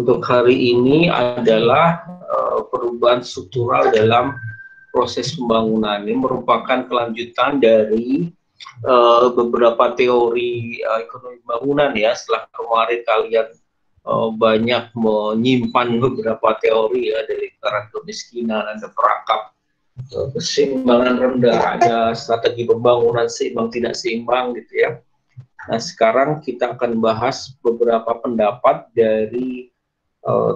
untuk hari ini adalah perubahan struktural dalam proses pembangunan. Ini merupakan kelanjutan dari beberapa teori ekonomi bangunan ya. Setelah kemarin kalian banyak menyimpan beberapa teori ya, dari lingkaran kemiskinan, ada perangkap keseimbangan rendah, ada strategi pembangunan seimbang tidak seimbang gitu ya. Nah, sekarang kita akan bahas beberapa pendapat dari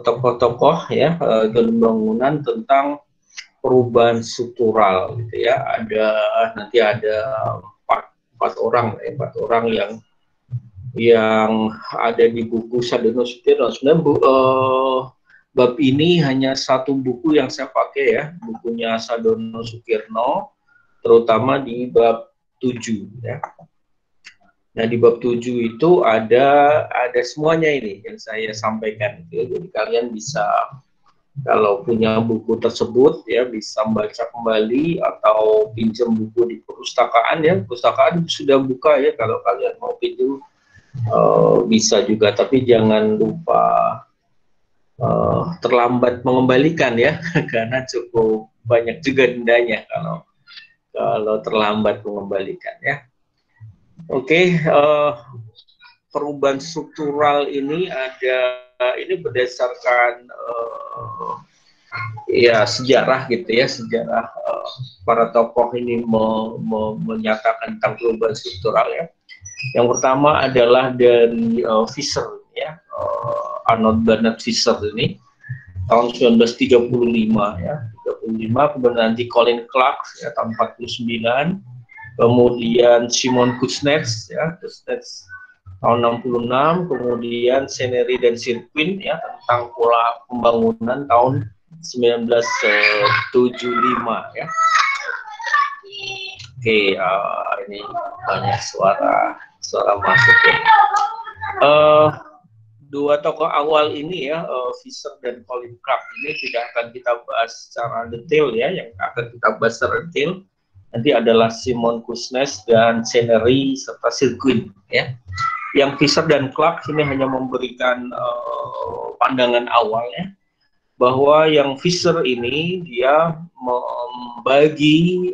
tokoh-tokoh ya ekonomi bangunan tentang perubahan struktural gitu ya. Nanti ada empat orang yang ada di buku Sadono Sukirno. Sebenarnya bab ini hanya satu buku yang saya pakai ya, bukunya Sadono Sukirno, terutama di bab 7 ya. Nah, di bab 7 itu ada semuanya ini yang saya sampaikan gitu. Jadi kalian bisa, kalau punya buku tersebut ya, bisa membaca kembali atau pinjam buku di perpustakaan ya. Perpustakaan sudah buka ya, kalau kalian mau pinjam bisa juga, tapi jangan lupa terlambat mengembalikan ya karena cukup banyak juga dendanya kalau terlambat mengembalikan ya. Oke, perubahan struktural ini berdasarkan ya sejarah gitu ya, sejarah para tokoh ini menyatakan tentang perubahan struktural ya. Yang pertama adalah dari Fisher ya, Arnold Bernard Fisher ini tahun 1935 ya, 35, kemudian nanti Colin Clark ya tahun 49, kemudian Simon Kuznets ya, tahun 66, kemudian Senery dan Sirkin ya tentang pola pembangunan tahun 1975 ya. Oke, ini banyak suara masuk ya. Dua tokoh awal ini ya, Fisher dan Colin Clark ini tidak akan kita bahas secara detail ya. Yang akan kita bahas secara detail nanti adalah Simon Kuznets dan Senery serta Sirkin ya. Yang Fisher dan Clark ini hanya memberikan pandangan awalnya, bahwa yang Fisher ini dia membagi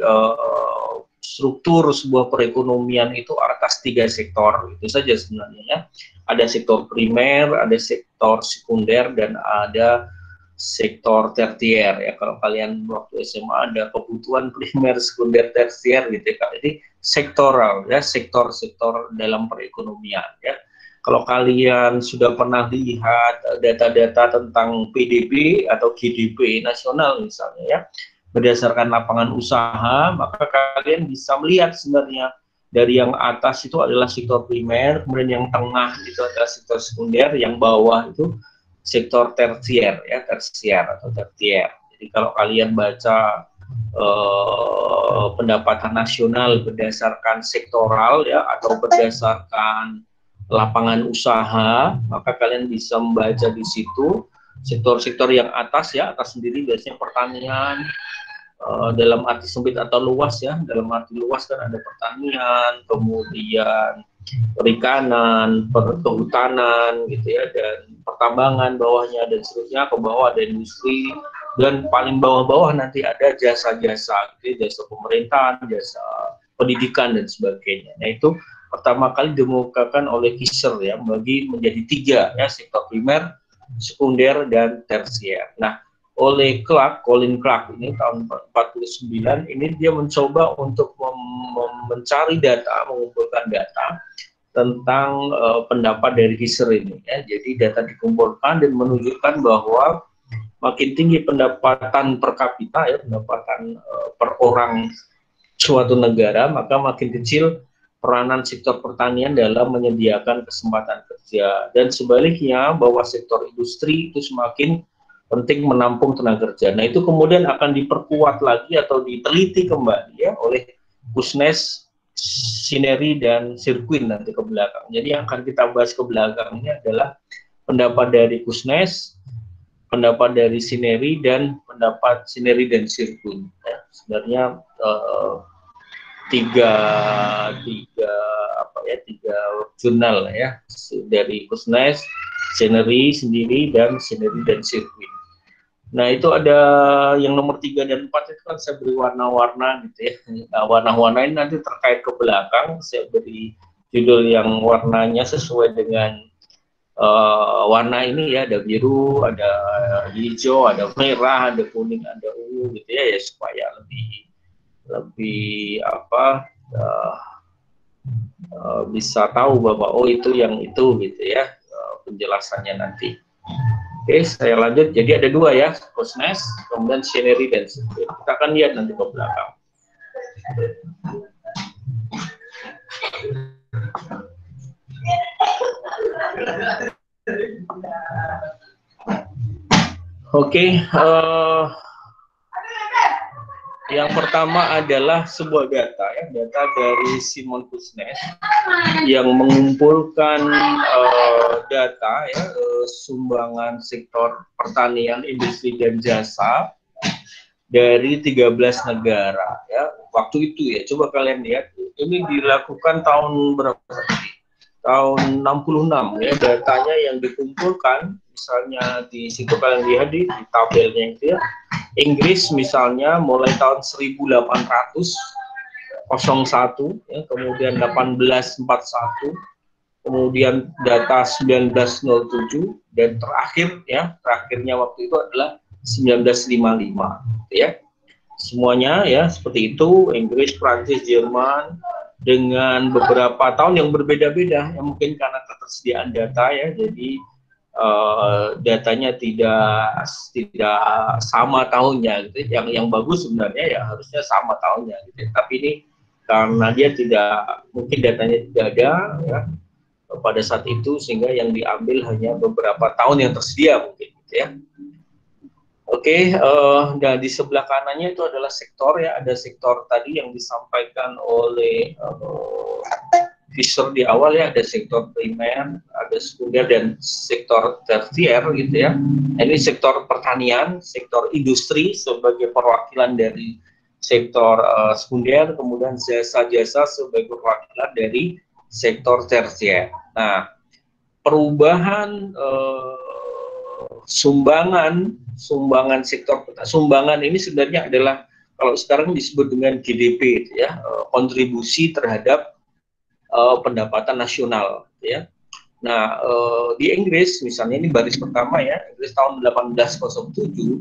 struktur sebuah perekonomian itu atas 3 sektor, itu saja sebenarnya ya. Ada sektor primer, ada sektor sekunder, dan ada sektor tersier ya. Kalau kalian waktu SMA ada kebutuhan primer, sekunder, tersier gitu ya. Jadi sektoral ya, sektor-sektor dalam perekonomian ya. Kalau kalian sudah pernah lihat data-data tentang PDB atau GDP nasional misalnya ya, berdasarkan lapangan usaha, maka kalian bisa melihat sebenarnya dari yang atas itu adalah sektor primer, kemudian yang tengah itu adalah sektor sekunder, yang bawah itu sektor tersier ya, tersier atau tertier. Jadi kalau kalian baca pendapatan nasional berdasarkan sektoral ya, atau berdasarkan lapangan usaha, maka kalian bisa membaca di situ sektor-sektor yang atas ya, atas sendiri biasanya pertanian, dalam arti sempit atau luas ya. Dalam arti luas kan ada pertanian, kemudian perikanan, kehutanan gitu ya, dan pertambangan bawahnya, dan seterusnya. Ke bawah ada industri, dan paling bawah-bawah nanti ada jasa-jasa gitu ya, jasa pemerintahan, jasa pendidikan dan sebagainya. Nah, itu pertama kali dikemukakan oleh Fisher ya, membagi menjadi 3 ya, sektor primer, sekunder, dan tersier. Nah, oleh Colin Clark ini tahun 49 ini dia mencoba untuk mencari data, mengumpulkan data tentang pendapat dari Fisher ini ya. Jadi data dikumpulkan dan menunjukkan bahwa makin tinggi pendapatan per kapita ya, pendapatan per orang suatu negara, maka makin kecil peranan sektor pertanian dalam menyediakan kesempatan kerja, dan sebaliknya bahwa sektor industri itu semakin penting menampung tenaga kerja. Nah, itu kemudian akan diperkuat lagi atau diteliti kembali ya oleh Kuznets, Senery, dan Sirkin nanti ke belakang. Jadi yang akan kita bahas ke belakangnya adalah pendapat dari Kuznets, pendapat dari Senery, dan pendapat Senery dan Sirkin. Ya, sebenarnya tiga jurnal ya, dari Kuznets, scenery sendiri dan scenery dan sirkuit. Nah, itu ada yang nomor 3 dan 4 itu kan saya beri warna-warna gitu ya. Nah, warna-warna ini nanti terkait ke belakang, saya beri judul yang warnanya sesuai dengan warna ini ya, ada biru, ada hijau, ada merah, ada kuning, ada ungu gitu ya, ya supaya lebih apa bisa tahu bahwa oh itu yang itu gitu ya, penjelasannya nanti. Oke, saya lanjut. Jadi ada 2 ya, Kuznets, kemudian scenery dan sirkuit. Kita akan lihat nanti ke belakang. Oke, yang pertama adalah sebuah data ya, data dari Simon Kuznets yang mengumpulkan data ya, sumbangan sektor pertanian, industri dan jasa dari 13 negara ya. Waktu itu ya, coba kalian lihat, ini dilakukan tahun berapa? Tahun 66 ya, datanya yang dikumpulkan, misalnya di situ kalian lihat di tabelnya itu ya, Inggris misalnya mulai tahun 1801 ya, kemudian 1841, kemudian data 1907, dan terakhirnya waktu itu adalah 1955 ya. Semuanya ya seperti itu, Inggris, Prancis, Jerman, dengan beberapa tahun yang berbeda-beda ya, mungkin karena ketersediaan data ya, jadi datanya tidak sama tahunnya gitu. Yang bagus sebenarnya ya harusnya sama tahunnya gitu. Tapi ini karena dia tidak, mungkin datanya tidak ada ya pada saat itu, sehingga yang diambil hanya beberapa tahun yang tersedia mungkin gitu ya. Oke, dan di sebelah kanannya itu adalah sektor ya, ada sektor tadi yang disampaikan oleh Fisher di awal ya, ada sektor primer, ada sekunder, dan sektor tersier gitu ya. Ini sektor pertanian, sektor industri sebagai perwakilan dari sektor sekunder, kemudian jasa-jasa sebagai perwakilan dari sektor tersier. Nah, perubahan sumbangan sektor sumbangan ini sebenarnya adalah kalau sekarang disebut dengan GDP ya, kontribusi terhadap pendapatan nasional ya. Nah, di Inggris misalnya, ini baris pertama ya, Inggris tahun 1807,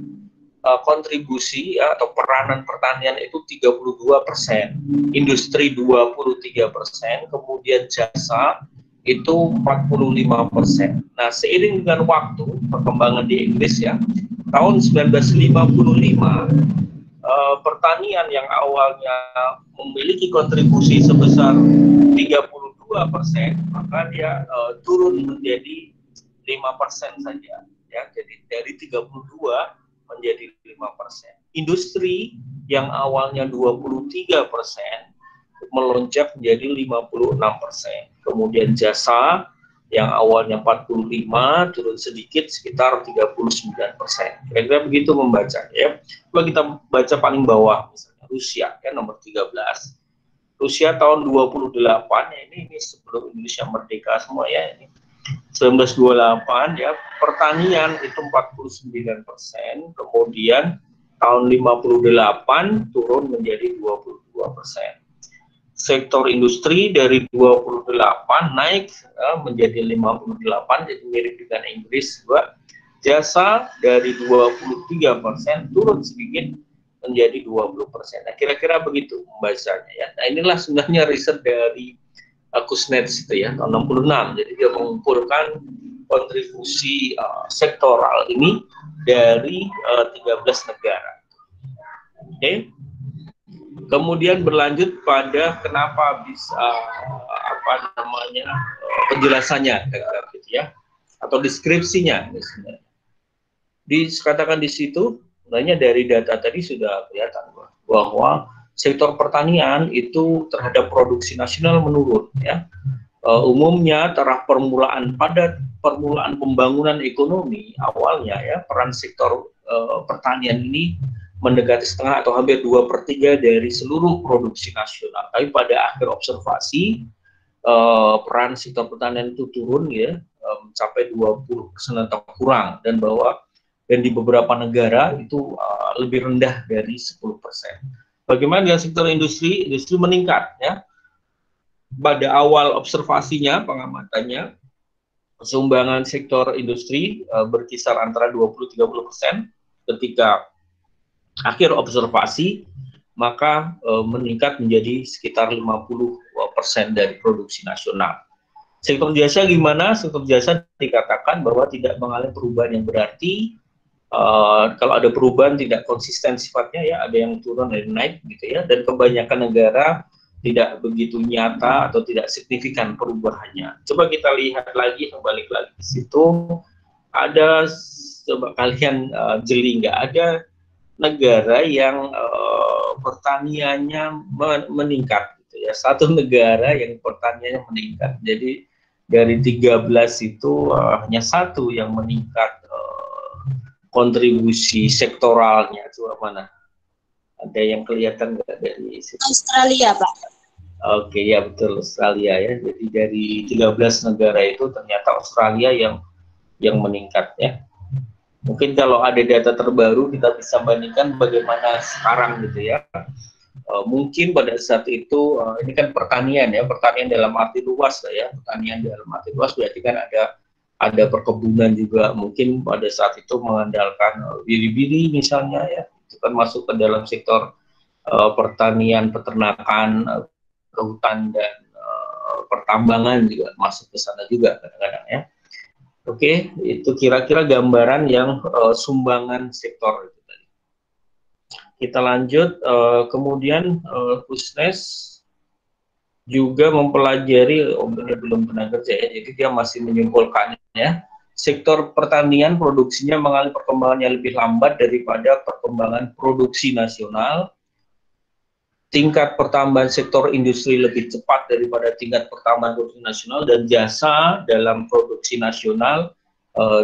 kontribusi ya, atau peranan pertanian itu 32%, industri 23%, kemudian jasa itu 45%. Nah, seiring dengan waktu perkembangan di Inggris ya, tahun 1955 pertanian yang awalnya memiliki kontribusi sebesar 32%, maka dia turun menjadi 5% saja ya. Jadi dari 32 menjadi 5%. Industri yang awalnya 23% melonjak menjadi 56%. Kemudian jasa yang awalnya 45 turun sedikit sekitar 39%. Kira-kira begitu membaca ya. Coba kita baca paling bawah, misalnya Rusia ya, nomor 13. Rusia tahun 28 ya, ini sebelum Indonesia merdeka semua ya, ini 1928 ya, pertanian itu 49%, kemudian tahun 58 turun menjadi 22%. Sektor industri dari 28 naik menjadi 58, jadi mirip dengan Inggris juga. Jasa dari 23% turun sedikit menjadi 20%. Nah, kira-kira begitu membacanya ya. Nah, inilah sebenarnya riset dari Kuznets itu ya, tahun 66. Jadi dia mengumpulkan kontribusi sektoral ini dari 13 negara. Oke. Kemudian berlanjut pada kenapa bisa penjelasannya gitu ya, atau deskripsinya misalnya. Dikatakan di situ, sebenarnya dari data tadi sudah kelihatan bahwa sektor pertanian itu terhadap produksi nasional menurun ya. Umumnya pada permulaan pembangunan ekonomi awalnya ya, peran sektor pertanian ini mendekati setengah atau hampir 2/3 dari seluruh produksi nasional. Tapi pada akhir observasi peran sektor pertanian itu turun ya, mencapai 20% atau kurang, dan di beberapa negara itu lebih rendah dari 10%. Bagaimana dengan sektor industri? Industri meningkat ya. Pada awal observasinya, pengamatannya, sumbangan sektor industri berkisar antara 20-30%. Ketika akhir observasi, maka meningkat menjadi sekitar 50% dari produksi nasional. Sektor jasa gimana? Sektor jasa dikatakan bahwa tidak mengalami perubahan yang berarti. Kalau ada perubahan tidak konsisten sifatnya ya, ada yang turun, ada yang naik gitu ya, dan kebanyakan negara tidak begitu nyata atau tidak signifikan perubahannya. Coba kita lihat lagi, balik lagi di situ, ada, coba kalian jeli, nggak ada negara yang pertaniannya meningkat gitu ya. Satu negara yang pertaniannya meningkat. Jadi dari 13 itu hanya satu yang meningkat kontribusi sektoralnya. Coba mana? Ada yang kelihatan nggak dari situ? Australia, Pak. Oke, ya betul, Australia ya. Jadi dari 13 negara itu ternyata Australia yang meningkat ya. Mungkin kalau ada data terbaru kita bisa bandingkan bagaimana sekarang gitu ya. Mungkin pada saat itu ini kan pertanian ya, pertanian dalam arti luas lah ya. Pertanian dalam arti luas berarti kan ada perkebunan juga, mungkin pada saat itu mengandalkan biri-biri misalnya ya, itu kan masuk ke dalam sektor pertanian, peternakan, kehutan, dan pertambangan juga masuk ke sana juga kadang-kadang ya. Oke, itu kira-kira gambaran yang sumbangan sektor itu tadi. Kita lanjut, kemudian Kusnes juga mempelajari, ini belum pernah kerja ya, jadi dia masih menyimpulkan ya, sektor pertanian produksinya mengalami perkembangan yang lebih lambat daripada perkembangan produksi nasional. Tingkat pertambahan sektor industri lebih cepat daripada tingkat pertambahan produksi nasional, dan jasa dalam produksi nasional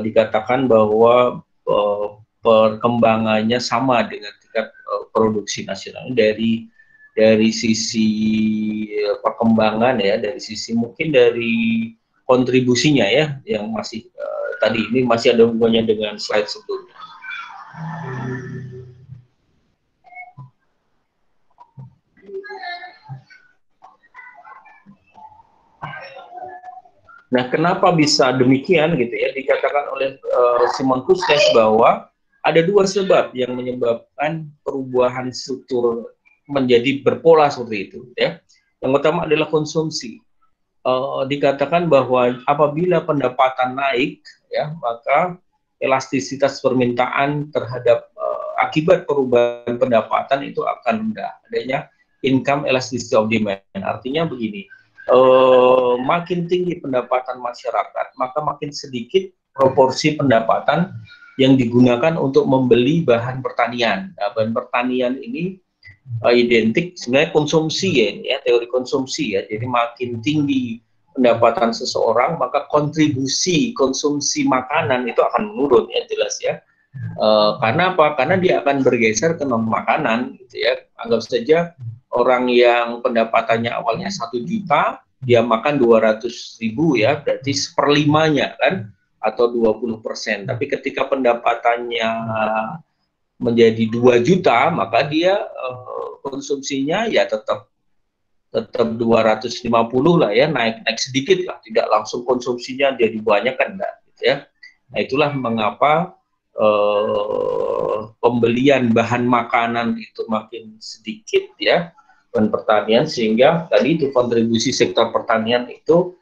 dikatakan bahwa perkembangannya sama dengan tingkat produksi nasional. Dari sisi perkembangan ya, dari sisi mungkin dari kontribusinya ya, yang masih tadi ini masih ada hubungannya dengan slide sebelumnya. Nah, kenapa bisa demikian gitu ya? Dikatakan oleh Simon Kusnes bahwa ada dua sebab yang menyebabkan perubahan struktur menjadi berpola seperti itu ya. Yang pertama adalah konsumsi. Dikatakan bahwa apabila pendapatan naik ya, maka elastisitas permintaan terhadap akibat perubahan pendapatan itu akan rendah. Adanya income elasticity of demand. Artinya begini, makin tinggi pendapatan masyarakat, maka makin sedikit proporsi pendapatan yang digunakan untuk membeli bahan pertanian. Nah, bahan pertanian ini identik sebenarnya konsumsi ya, teori konsumsi ya. Jadi makin tinggi pendapatan seseorang, maka kontribusi konsumsi makanan itu akan menurun ya, jelas ya. Karena apa? Karena dia akan bergeser ke non makanan gitu ya. Anggap saja orang yang pendapatannya awalnya 1 juta, dia makan 200.000 ya, berarti seperlimanya kan, atau 20%. Tapi ketika pendapatannya menjadi 2 juta, maka dia konsumsinya ya tetap 250 lah ya, naik sedikit lah, tidak langsung konsumsinya jadi banyak kan enggak gitu ya. Nah, itulah mengapa pembelian bahan makanan itu makin sedikit ya, dan pertanian, sehingga tadi itu kontribusi sektor pertanian itu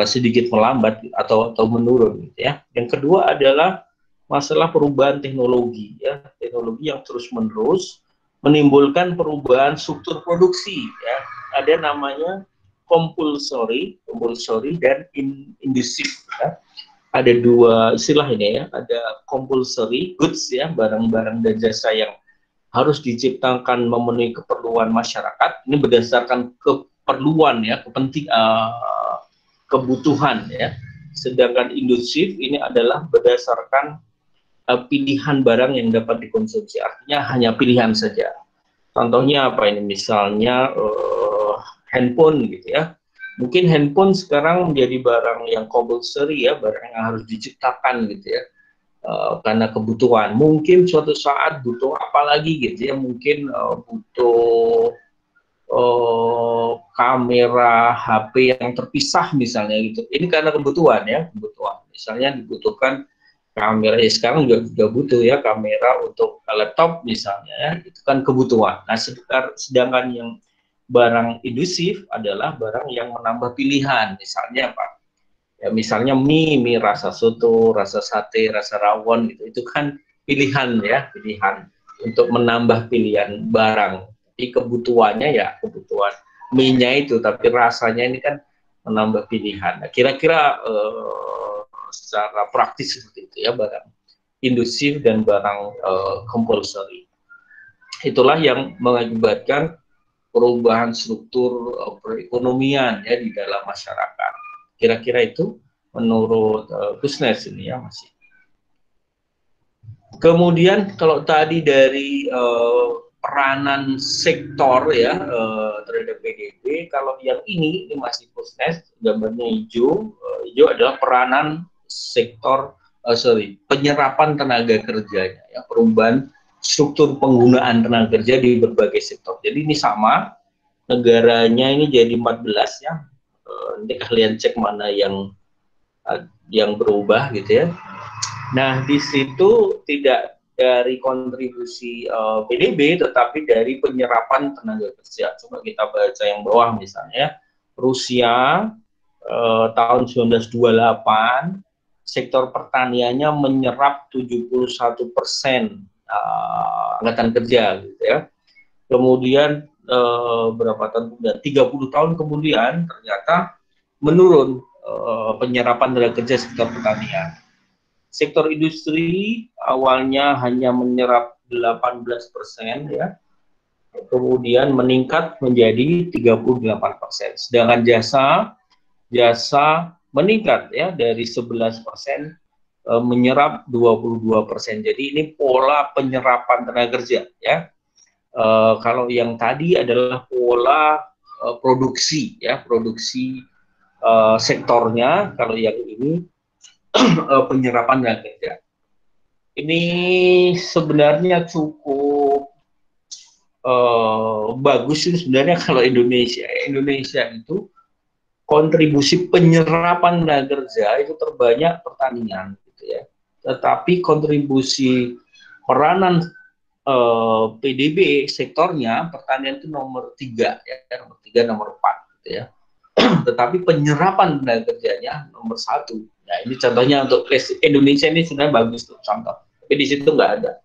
sedikit melambat atau menurun gitu ya. Yang kedua adalah masalah perubahan teknologi ya, teknologi yang terus-menerus menimbulkan perubahan struktur produksi ya. Ada namanya compulsory dan inductive ya. Ada dua istilah ini ya, ada compulsory goods ya, barang-barang dan jasa yang harus diciptakan memenuhi keperluan masyarakat, ini berdasarkan keperluan ya, kebutuhan ya. Sedangkan inductive ini adalah berdasarkan pilihan barang yang dapat dikonsumsi, artinya hanya pilihan saja. Contohnya apa ini? Misalnya handphone gitu ya. Mungkin handphone sekarang menjadi barang yang compulsory ya, barang yang harus diciptakan gitu ya, karena kebutuhan. Mungkin suatu saat butuh apa lagi gitu ya, mungkin butuh kamera HP yang terpisah misalnya gitu. Ini karena kebutuhan ya, kebutuhan. Misalnya dibutuhkan kamera, ya sekarang juga butuh ya kamera untuk laptop misalnya ya, itu kan kebutuhan. Nah, sedangkan yang barang indusif adalah barang yang menambah pilihan, misalnya apa? Ya misalnya mie rasa soto, rasa sate, rasa rawon gitu, itu kan pilihan ya, pilihan untuk menambah pilihan barang. Tapi kebutuhannya ya kebutuhan mie-nya itu, tapi rasanya ini kan menambah pilihan. Nah, kira-kira secara praktis seperti itu ya, barang indusif dan barang compulsory. Itulah yang mengakibatkan perubahan struktur perekonomian ya di dalam masyarakat. Kira-kira itu menurut Kusnes ini ya masih. Kemudian kalau tadi dari peranan sektor ya terhadap PDB, kalau yang ini masih Kusnes, gambarnya hijau. Hijau adalah peranan sektor penyerapan tenaga kerjanya ya, perubahan struktur penggunaan tenaga kerja di berbagai sektor. Jadi ini sama, negaranya ini jadi 14 ya. Nanti kalian cek mana yang berubah gitu ya. Nah, di situ tidak dari kontribusi PDB, tetapi dari penyerapan tenaga kerja. Coba kita baca yang bawah misalnya, Rusia tahun 1928, sektor pertaniannya menyerap 71% angkatan kerja gitu ya. Kemudian berapa tahun kemudian, 30 tahun kemudian ternyata menurun penyerapan tenaga kerja sektor pertanian. Sektor industri awalnya hanya menyerap 18% ya, kemudian meningkat menjadi 38%. Sedangkan jasa meningkat ya dari 11% menyerap 22%. Jadi ini pola penyerapan tenaga kerja ya. Kalau yang tadi adalah pola produksi ya, produksi sektornya. Kalau yang ini penyerapan tenaga kerja. Ini sebenarnya cukup bagus ini sebenarnya kalau Indonesia itu kontribusi penyerapan tenaga kerja itu terbanyak pertanian gitu ya. Tetapi kontribusi peranan PDB sektornya pertanian itu nomor 3 ya, nomor 3 nomor 4 gitu ya. Tetapi penyerapan tenaga kerjanya nomor 1. Nah, ini contohnya untuk Indonesia ini sebenarnya bagus tuh contoh. Tapi di situ nggak ada.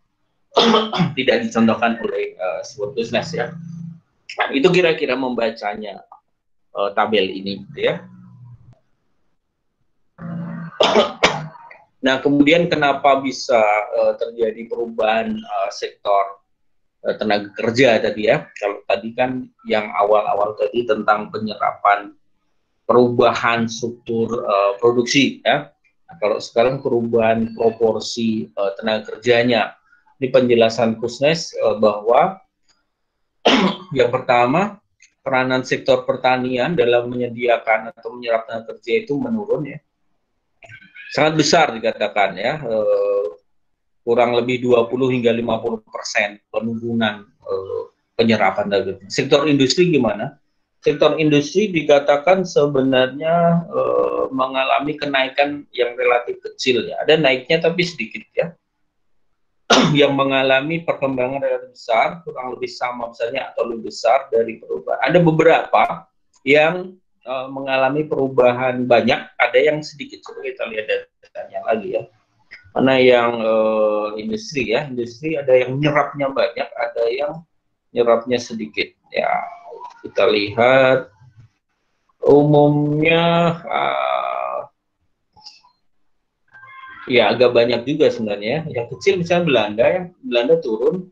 Tidak dicontohkan oleh Kusnes ya. Nah, itu kira-kira membacanya tabel ini gitu ya. Nah, kemudian kenapa bisa terjadi perubahan sektor tenaga kerja tadi ya? Kalau tadi kan yang awal-awal tadi tentang penyerapan, perubahan struktur produksi ya. Nah, kalau sekarang perubahan proporsi tenaga kerjanya. Ini penjelasan Kusnes bahwa yang pertama, peranan sektor pertanian dalam menyediakan atau menyerap tenaga kerja itu menurun ya. Sangat besar dikatakan ya, kurang lebih 20 hingga 50% penurunan penyerapan tenaga kerja. Sektor industri gimana? Sektor industri dikatakan sebenarnya mengalami kenaikan yang relatif kecil ya. Ada naiknya tapi sedikit ya. Yang mengalami perkembangan relatif besar, kurang lebih sama misalnya atau lebih besar dari perubahan. Ada beberapa yang mengalami perubahan banyak, ada yang sedikit. Coba kita lihat datanya lagi ya. Mana yang industri ya, industri ada yang nyerapnya banyak, ada yang nyerapnya sedikit. Ya, kita lihat umumnya ya agak banyak juga sebenarnya. Yang kecil misalnya Belanda turun,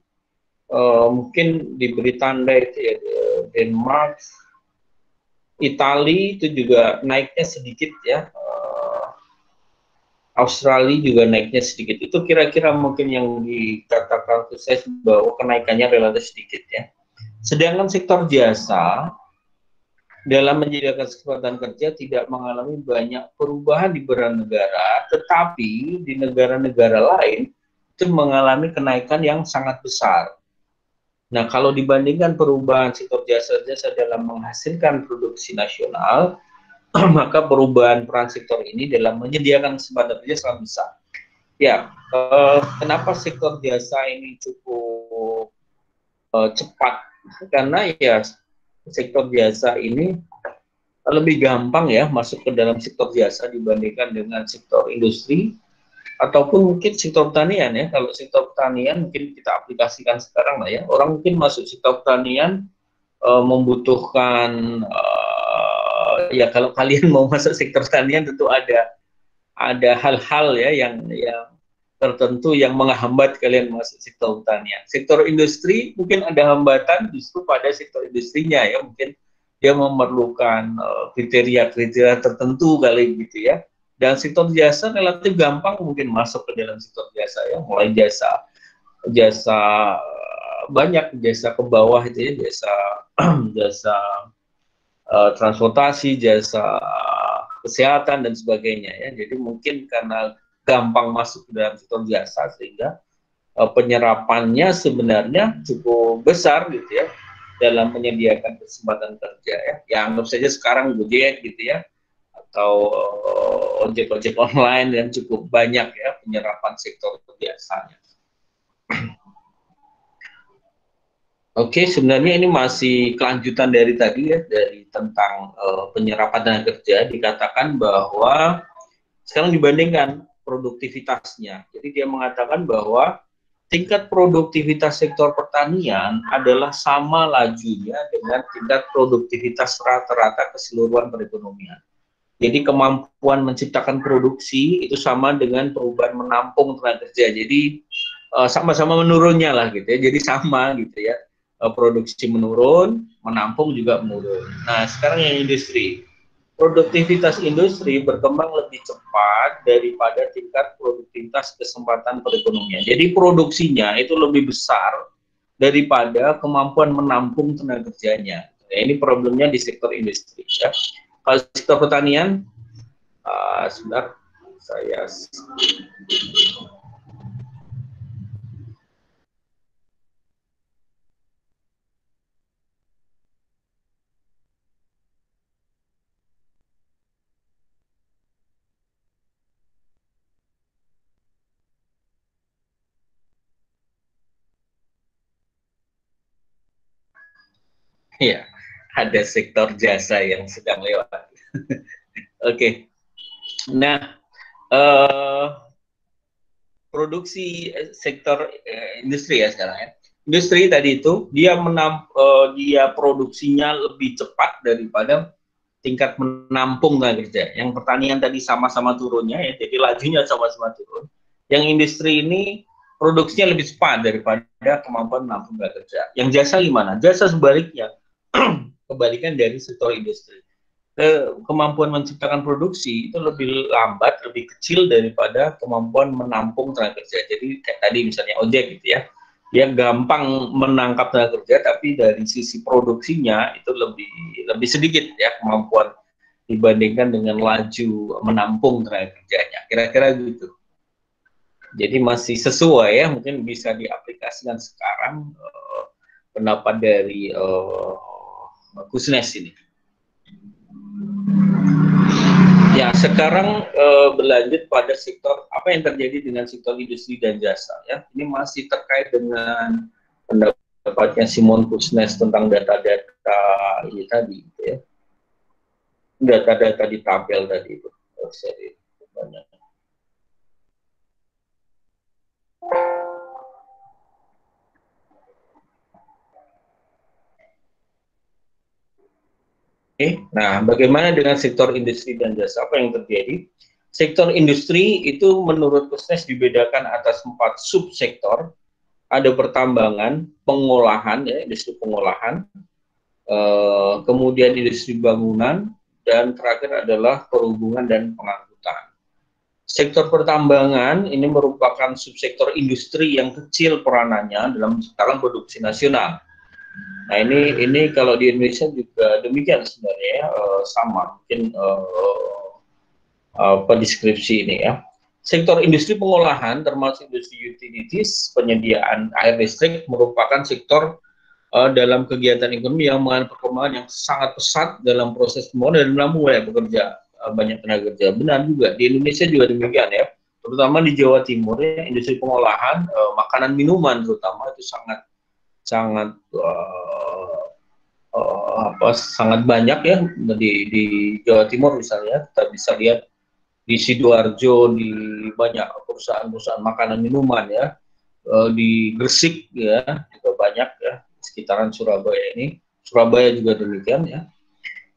mungkin diberi tanda itu ya, Denmark, Italia itu juga naiknya sedikit ya, Australia juga naiknya sedikit. Itu kira-kira mungkin yang dikatakan sukses bahwa kenaikannya relatif sedikit ya. Sedangkan sektor jasa dalam menyediakan kesempatan kerja tidak mengalami banyak perubahan di beberapa negara, tetapi di negara-negara lain itu mengalami kenaikan yang sangat besar. Nah, kalau dibandingkan perubahan sektor jasa-jasa dalam menghasilkan produksi nasional, maka perubahan peran sektor ini dalam menyediakan kesempatan kerja sangat besar. Ya, kenapa sektor jasa ini cukup cepat? Karena ya sektor jasa ini lebih gampang ya masuk ke dalam sektor jasa dibandingkan dengan sektor industri ataupun mungkin sektor pertanian ya. Kalau sektor pertanian mungkin kita aplikasikan sekarang lah ya. Orang mungkin masuk sektor pertanian membutuhkan ya kalau kalian mau masuk sektor pertanian tentu ada hal-hal ya yang tertentu yang menghambat kalian masuk sektor pertanian. Sektor industri mungkin ada hambatan justru pada sektor industrinya ya, mungkin dia memerlukan kriteria-kriteria tertentu kali gitu ya. Dan sektor jasa relatif gampang mungkin masuk ke dalam sektor jasa ya, mulai jasa jasa banyak jasa ke bawah itu ya, jasa jasa transportasi, jasa kesehatan dan sebagainya ya. Jadi mungkin karena gampang masuk ke dalam sektor jasa sehingga penyerapannya sebenarnya cukup besar gitu ya dalam menyediakan kesempatan kerja ya. Ya anggap saja sekarang Gojek gitu ya atau ojek-ojek online yang cukup banyak ya penyerapan sektor jasanya. Oke, sebenarnya ini masih kelanjutan dari tadi ya, dari tentang penyerapan tenaga kerja. Dikatakan bahwa sekarang dibandingkan produktivitasnya. Jadi dia mengatakan bahwa tingkat produktivitas sektor pertanian adalah sama lajunya dengan tingkat produktivitas rata-rata keseluruhan perekonomian. Jadi kemampuan menciptakan produksi itu sama dengan perubahan menampung tenaga kerja. Jadi sama-sama menurunnya lah gitu ya. Jadi sama gitu ya. Produksi menurun, menampung juga menurun. Nah, sekarang yang industri. Produktivitas industri berkembang lebih cepat daripada tingkat produktivitas kesempatan perekonomian. Jadi produksinya itu lebih besar daripada kemampuan menampung tenaga kerjanya. Nah, ini problemnya di sektor industri. Ya. Kalau sektor pertanian, sebentar saya ya ada sektor jasa yang sedang lewat. Oke, nah produksi sektor industri ya sekarang ya. Industri tadi itu dia produksinya lebih cepat daripada tingkat menampung tenaga kerja. Yang pertanian tadi sama-sama turunnya ya, jadi lajunya sama-sama turun. Yang industri ini produksinya lebih cepat daripada kemampuan menampung tenaga kerja. Yang jasa gimana? Jasa sebaliknya, kebalikan dari sektor industri. Kemampuan menciptakan produksi itu lebih lambat, lebih kecil daripada kemampuan menampung tenaga kerja. Jadi kayak tadi misalnya ojek gitu ya, dia gampang menangkap tenaga kerja, tapi dari sisi produksinya itu lebih sedikit ya kemampuan dibandingkan dengan laju menampung tenaga kerjanya. Kira-kira gitu. Jadi masih sesuai ya, mungkin bisa diaplikasikan sekarang pendapat dari Kusnes ini. Ya, sekarang berlanjut pada sektor apa yang terjadi dengan sektor industri dan jasa ya. Ini masih terkait dengan pendapatnya Simon Kusnes tentang data-data ini tadi gitu ya. Data-data di tabel tadi itu. Banyak. Nah, bagaimana dengan sektor industri dan jasa? Apa yang terjadi? Sektor industri itu menurut Kusnes dibedakan atas 4 subsektor. Ada pertambangan, pengolahan, ya, industri pengolahan, kemudian industri bangunan, dan terakhir adalah perhubungan dan pengangkutan. Sektor pertambangan ini merupakan subsektor industri yang kecil peranannya dalam menciptakan produksi nasional. Nah ini kalau di Indonesia juga demikian sebenarnya ya, sama mungkin deskripsi ini ya. Sektor industri pengolahan termasuk industri utilities, penyediaan air listrik merupakan sektor dalam kegiatan ekonomi yang mengalami perkembangan yang sangat pesat dalam proses pembangunan dan mulai bekerja banyak tenaga kerja. Benar juga di Indonesia juga demikian ya, terutama di Jawa Timur ya, industri pengolahan makanan minuman terutama itu sangat sangat sangat banyak ya di Jawa Timur misalnya. Kita bisa lihat di Sidoarjo, di banyak perusahaan-perusahaan makanan minuman ya, di Gresik ya juga banyak ya, sekitaran Surabaya ini. Surabaya juga demikian ya.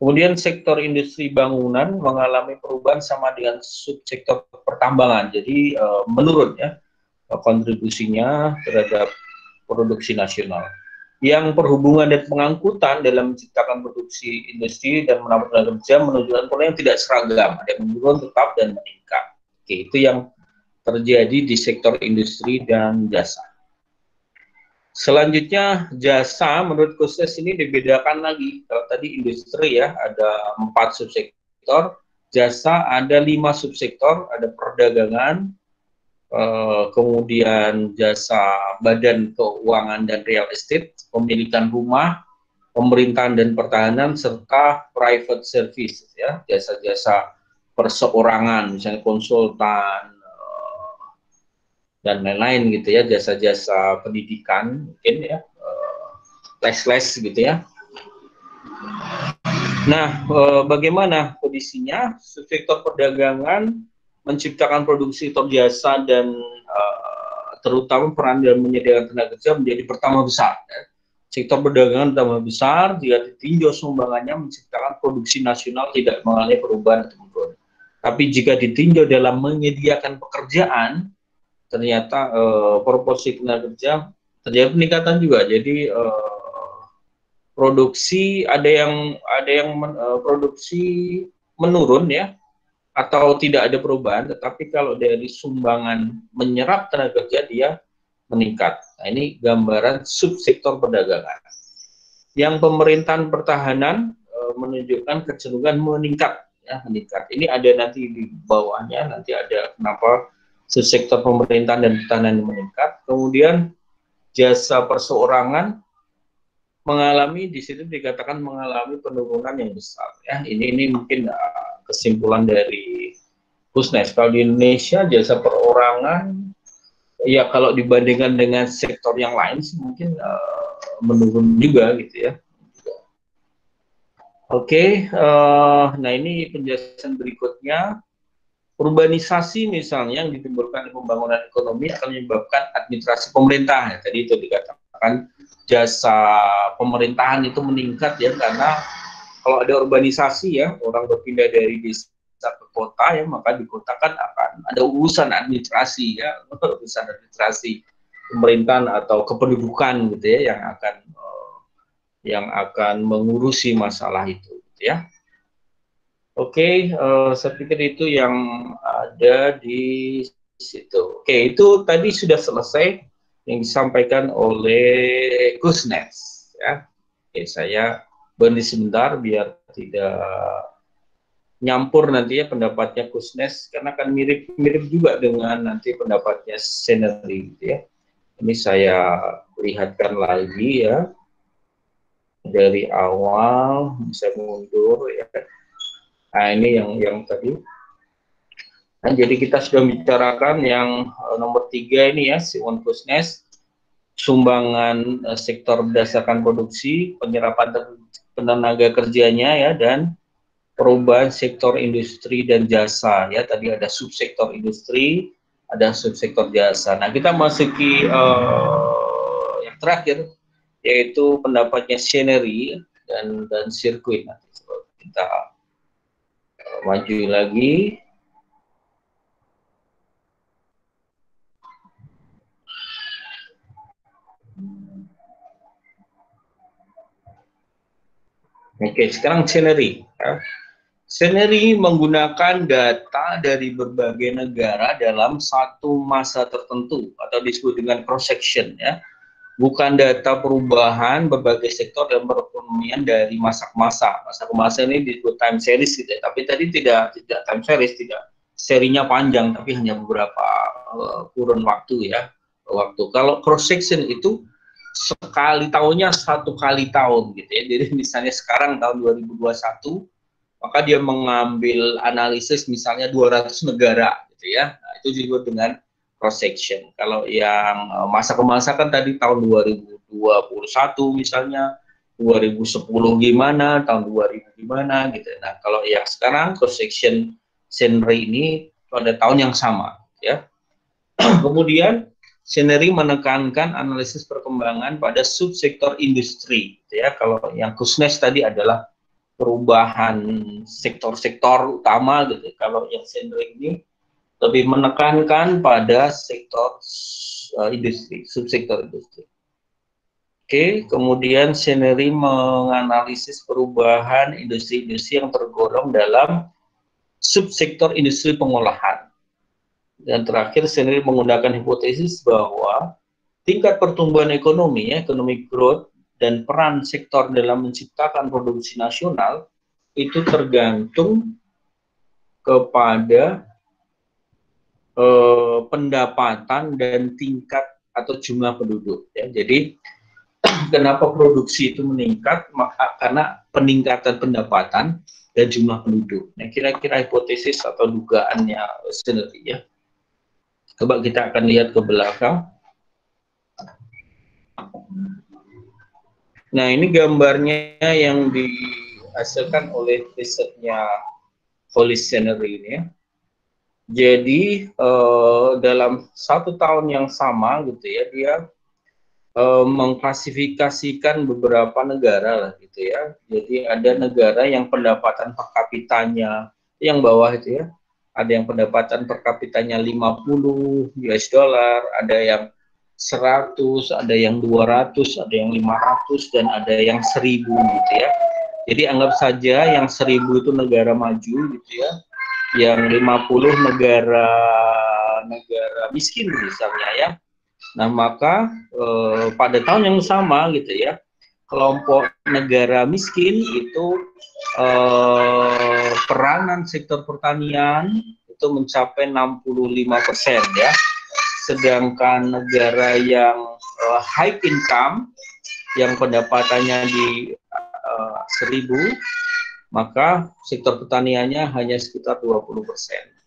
Kemudian sektor industri bangunan mengalami perubahan sama dengan subsektor pertambangan. Jadi menurun ya kontribusinya terhadap produksi nasional. Yang perhubungan dan pengangkutan dalam menciptakan produksi industri dan menambah tenaga kerja menunjukkan pola yang tidak seragam, ada yang menurun tetap dan meningkat. Oke, itu yang terjadi di sektor industri dan jasa. Selanjutnya jasa menurut Kusnes ini dibedakan lagi. Kalau tadi industri ya ada 4 subsektor, jasa ada 5 subsektor, ada perdagangan, kemudian jasa badan keuangan dan real estate, pemilikan rumah, pemerintahan dan pertahanan, serta private service ya, jasa-jasa perseorangan, misalnya konsultan dan lain-lain gitu ya, jasa-jasa pendidikan mungkin ya, les-les gitu ya. Nah, bagaimana kondisinya? Sektor perdagangan menciptakan produksi atau jasa dan terutama peran dalam menyediakan tenaga kerja menjadi pertama besar. Ya. Sektor perdagangan pertama besar jika ditinjau sumbangannya menciptakan produksi nasional tidak mengalami perubahan atau menurun. Tapi jika ditinjau dalam menyediakan pekerjaan, ternyata proporsi tenaga kerja terjadi peningkatan juga. Jadi produksi ada yang produksi menurun ya, atau tidak ada perubahan, tetapi kalau dari sumbangan menyerap tenaga kerja dia meningkat. Nah, ini gambaran subsektor perdagangan. Yang pemerintahan pertahanan menunjukkan kecenderungan meningkat, ya, meningkat. Ini ada nanti di bawahnya, nanti ada kenapa subsektor pemerintahan dan pertahanan meningkat. Kemudian jasa perseorangan mengalami, di situ dikatakan mengalami penurunan yang besar. Ya, ini mungkin kesimpulan dari Kusnes. Kalau di Indonesia jasa perorangan ya kalau dibandingkan dengan sektor yang lain sih mungkin menurun juga gitu ya. Oke, nah ini penjelasan berikutnya. Urbanisasi misalnya yang ditimbulkan pembangunan ekonomi akan menyebabkan administrasi pemerintah. Ya, tadi itu dikatakan jasa pemerintahan itu meningkat ya, karena kalau ada urbanisasi ya, orang berpindah dari desa ke kota ya, maka di kota kan akan ada urusan administrasi ya, urusan administrasi pemerintahan atau kependudukan gitu ya, yang akan mengurusi masalah itu gitu ya. Oke, saya pikir itu yang ada di situ. Oke, itu tadi sudah selesai yang disampaikan oleh Kusnes ya. Oke, saya berhenti sebentar biar tidak nyampur nanti ya pendapatnya Kusnes, karena akan mirip-mirip juga dengan nanti pendapatnya Seneri gitu ya. Ini saya lihatkan lagi ya dari awal, bisa mundur ya. Nah ini yang tadi. Nah, jadi kita sudah bicarakan yang nomor 3 ini ya, Simon Kusnes, sumbangan sektor berdasarkan produksi, penyerapan tenaga kerjanya ya, dan perubahan sektor industri dan jasa ya. Tadi ada subsektor industri, ada subsektor jasa. Nah kita masuki yang terakhir, yaitu pendapatnya Seneri dan sirkuit. Nanti kita maju lagi. Oke, sekarang Seneri. Ya. Seneri menggunakan data dari berbagai negara dalam satu masa tertentu atau disebut dengan cross section ya. bukan data perubahan berbagai sektor dan perekonomian dari masa ke masa. Masa ke masa ini disebut time series gitu ya. Tapi tadi tidak time series, tidak serinya panjang, tapi hanya beberapa kurun waktu ya. Kalau cross section itu sekali tahunnya 1 kali tahun gitu ya. Jadi misalnya sekarang tahun 2021, maka dia mengambil analisis misalnya 200 negara gitu ya. Nah, itu disebut dengan cross section. Kalau yang masa ke masa kan tadi tahun 2021 misalnya, 2010 gimana, tahun 2000 gimana gitu. Nah, kalau yang sekarang cross section scenery ini pada tahun yang sama ya. Kemudian scenery menekankan analisis perkembangan pada subsektor industri gitu ya. Kalau yang Kusnes tadi adalah perubahan sektor-sektor utama gitu. Kalau yang scenery ini lebih menekankan pada sektor industri, subsektor industri. Oke, kemudian scenery menganalisis perubahan industri-industri yang tergolong dalam subsektor industri pengolahan. Dan terakhir, scenery menggunakan hipotesis bahwa tingkat pertumbuhan ekonomi, ya, economic growth, dan peran sektor dalam menciptakan produksi nasional itu tergantung kepada pendapatan dan tingkat atau jumlah penduduk. Ya. Jadi kenapa produksi itu meningkat? Maka karena peningkatan pendapatan dan jumlah penduduk. Nah, kira-kira hipotesis atau dugaannya sendiri ya. Coba kita akan lihat ke belakang. Nah, ini gambarnya yang dihasilkan oleh risetnya Hollis Scenery ini ya. Jadi dalam 1 tahun yang sama gitu ya, dia mengklasifikasikan beberapa negara lah gitu ya. Jadi ada negara yang pendapatan per kapitanya yang bawah itu ya, ada yang pendapatan per kapitanya 50 US dollar, ada yang 100, ada yang 200, ada yang 500, dan ada yang 1000 gitu ya. Jadi anggap saja yang 1000 itu negara maju gitu ya, yang 50 negara miskin misalnya ya. Nah, maka pada tahun yang sama gitu ya, kelompok negara miskin itu peranan sektor pertanian itu mencapai 65% ya. Sedangkan negara yang high income yang pendapatannya di 1000, maka sektor pertaniannya hanya sekitar 20%.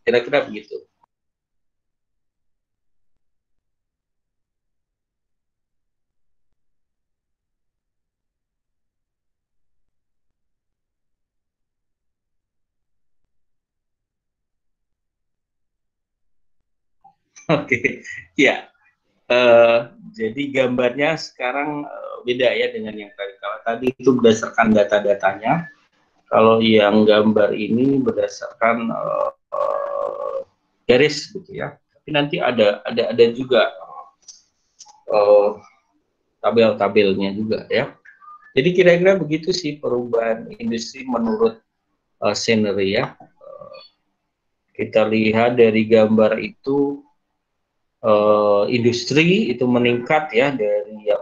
Kira-kira begitu. Oke, ya. Jadi gambarnya sekarang beda ya dengan yang tadi. Kalau tadi itu berdasarkan data-datanya, kalau yang gambar ini berdasarkan garis gitu ya. Tapi nanti ada juga tabel-tabelnya juga ya. Jadi kira-kira begitu sih perubahan industri menurut scenery ya. Kita lihat dari gambar itu industri itu meningkat ya, dari yang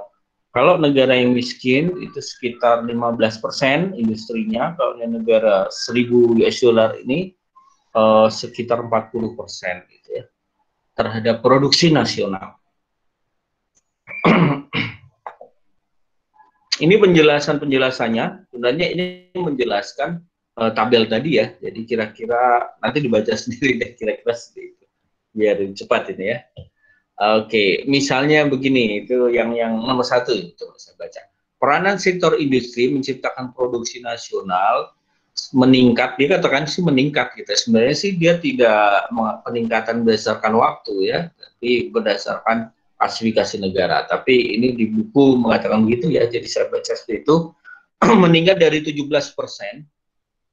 kalau negara yang miskin itu sekitar 15% industrinya, kalau yang negara 1000 US dollar ini sekitar 40% gitu ya, terhadap produksi nasional. Ini penjelasannya, sebenarnya ini menjelaskan tabel tadi ya, jadi kira-kira nanti dibaca sendiri deh, kira-kira seperti itu, biar cepat ini ya. Oke, misalnya begini, itu yang nomor 1 itu saya baca. Peranan sektor industri menciptakan produksi nasional meningkat, dia katakan sih meningkat gitu. Sebenarnya sih dia tidak peningkatan berdasarkan waktu ya, tapi berdasarkan klasifikasi negara. Tapi ini di buku mengatakan begitu ya, jadi saya baca seperti itu. Meningkat dari 17%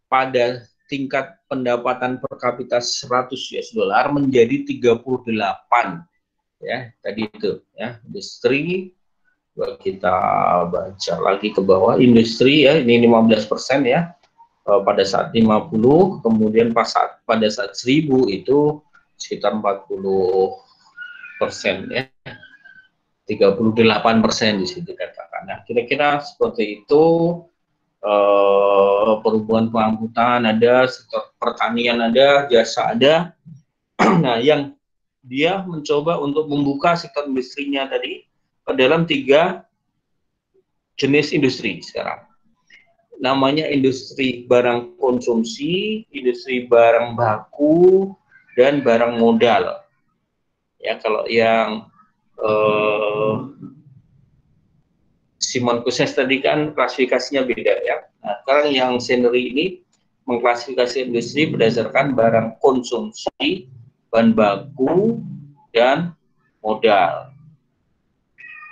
pada tingkat pendapatan per kapita 100 US dollar menjadi 38 ya, tadi itu ya, industri. Kita baca lagi ke bawah, industri ya, ini 15% ya pada saat 50, kemudian pada saat 1000 itu sekitar 40% ya. 38% di situ katakan. Nah, kira-kira seperti itu. Perhubungan pengangkutan ada, sektor pertanian ada, jasa ada. Nah, yang dia mencoba untuk membuka sektor industrinya tadi ke dalam 3 jenis industri sekarang. Namanya industri barang konsumsi, industri barang baku, dan barang modal. Ya, kalau yang Simon Kuses tadi kan klasifikasinya beda ya. Nah, sekarang yang Senery ini mengklasifikasi industri berdasarkan barang konsumsi, bahan baku, dan modal.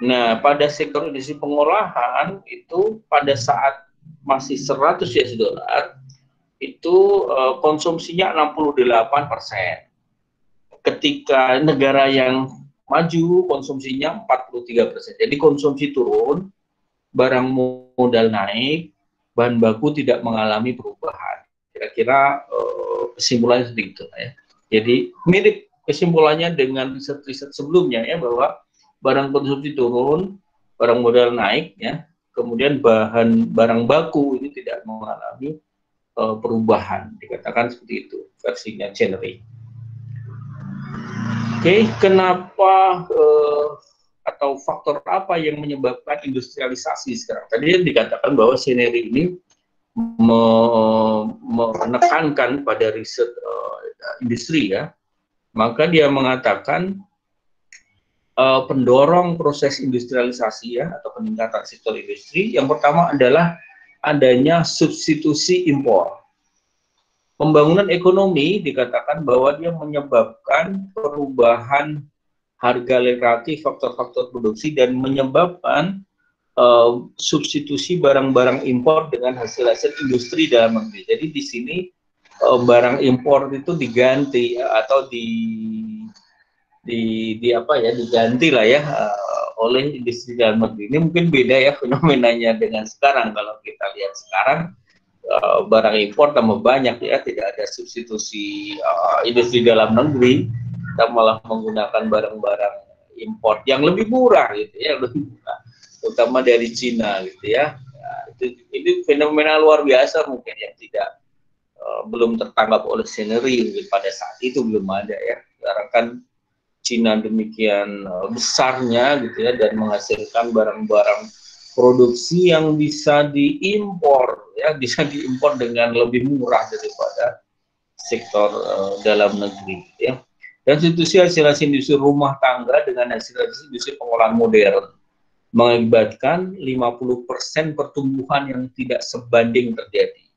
Nah, pada sektor industri pengolahan itu pada saat masih 100 US dollar itu konsumsinya 68%. Ketika negara yang maju konsumsinya 43%. Jadi konsumsi turun, barang modal naik, bahan baku tidak mengalami perubahan. Kira-kira kesimpulannya seperti itu ya. Jadi mirip kesimpulannya dengan riset-riset sebelumnya ya, bahwa barang konsumsi turun, barang modal naik ya, kemudian barang baku ini tidak mengalami perubahan, dikatakan seperti itu versinya Chenery. Oke, kenapa atau faktor apa yang menyebabkan industrialisasi sekarang? Tadi dikatakan bahwa Chenery ini menekankan pada riset industri ya, maka dia mengatakan pendorong proses industrialisasi ya atau peningkatan sektor industri yang pertama adalah adanya substitusi impor. Pembangunan ekonomi dikatakan bahwa dia menyebabkan perubahan harga relatif faktor-faktor produksi dan menyebabkan substitusi barang-barang impor dengan hasil-hasil industri dalam negeri. Jadi di sini barang impor itu diganti atau diganti lah ya oleh industri dalam negeri. Ini mungkin beda ya fenomenanya dengan sekarang. Kalau kita lihat sekarang barang impor tambah banyak ya, tidak ada substitusi industri dalam negeri, kita malah menggunakan barang-barang impor yang lebih murah gitu ya, lebih murah, terutama dari Cina gitu ya. Itu fenomena luar biasa mungkin yang tidak belum tertangkap oleh Chenery mungkin pada saat itu belum ada ya. Sekarang kan Cina demikian besarnya gitu ya, dan menghasilkan barang-barang produksi yang bisa diimpor ya, bisa diimpor dengan lebih murah daripada sektor dalam negeri ya. Dan institusi hasil industri rumah tangga dengan hasil industri pengolahan modern mengakibatkan 50% pertumbuhan yang tidak sebanding terjadi.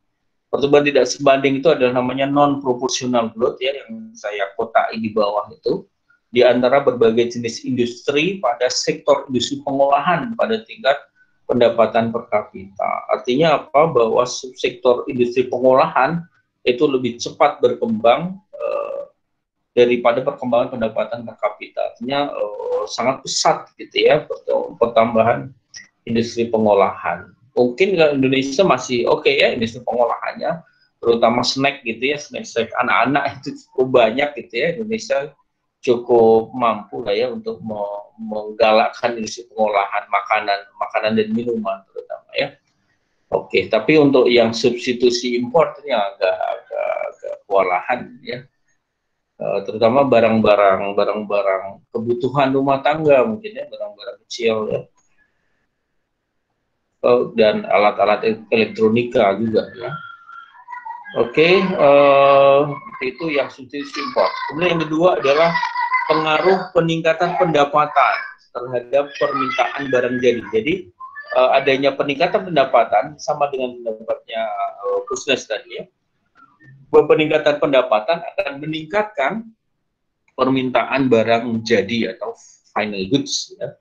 Pertumbuhan tidak sebanding itu adalah namanya non-proportional growth ya, yang saya kotai di bawah itu, di antara berbagai jenis industri pada sektor industri pengolahan pada tingkat pendapatan per kapita. Artinya apa? Bahwa subsektor industri pengolahan itu lebih cepat berkembang daripada perkembangan pendapatan per kapita. Artinya sangat pesat gitu ya pertambahan industri pengolahan. Mungkin kalau Indonesia masih oke ya industri pengolahannya, terutama snack gitu ya, snack anak-anak itu cukup banyak gitu ya. Indonesia cukup mampu lah ya untuk menggalakkan industri pengolahan makanan dan minuman terutama ya. Oke, tapi untuk yang substitusi impor ini agak kewalahan ya. Terutama barang-barang kebutuhan rumah tangga mungkin ya, barang-barang kecil ya. Dan alat-alat elektronika juga ya. Oke, itu yang substitusi impor. Kemudian yang kedua adalah pengaruh peningkatan pendapatan terhadap permintaan barang jadi. Jadi adanya peningkatan pendapatan sama dengan pendapatnya Kusnes tadi ya. Peningkatan pendapatan akan meningkatkan permintaan barang jadi atau final goods ya.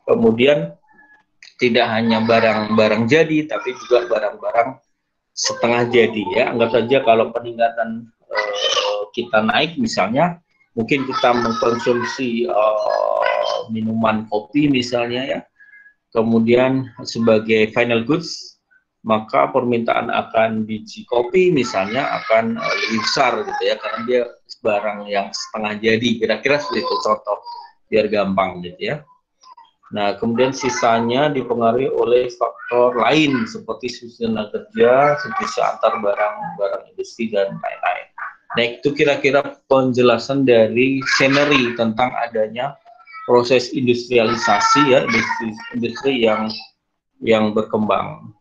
Kemudian tidak hanya barang-barang jadi tapi juga barang-barang setengah jadi ya. Anggap saja kalau peningkatan kita naik misalnya, mungkin kita mengkonsumsi minuman kopi misalnya ya, kemudian sebagai final goods maka permintaan akan biji kopi misalnya akan lebih besar gitu ya, karena dia barang yang setengah jadi, kira-kira seperti itu contoh biar gampang gitu ya. Nah, kemudian sisanya dipengaruhi oleh faktor lain seperti susunan kerja, subsidi antar barang-barang industri dan lain-lain. Nah, itu kira-kira penjelasan dari Senery tentang adanya proses industrialisasi ya, industri yang berkembang.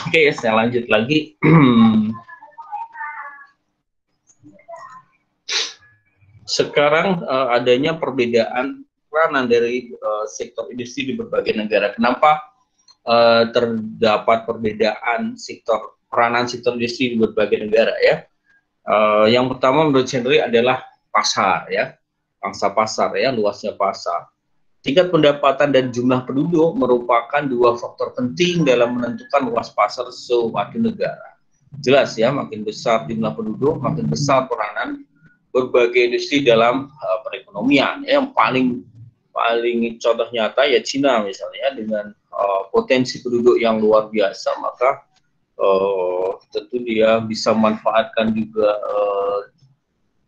Oke, saya lanjut lagi. Sekarang adanya perbedaan peranan dari sektor industri di berbagai negara. Kenapa terdapat perbedaan peranan sektor industri di berbagai negara ya? Yang pertama menurut Henry adalah pasar ya, pangsa pasar ya, luasnya pasar. Tingkat pendapatan dan jumlah penduduk merupakan dua faktor penting dalam menentukan luas pasar suatu negara. Jelas ya, makin besar jumlah penduduk, makin besar peranan berbagai industri dalam perekonomian. Yang paling contoh nyata ya Cina misalnya, dengan potensi penduduk yang luar biasa, maka tentu dia bisa memanfaatkan juga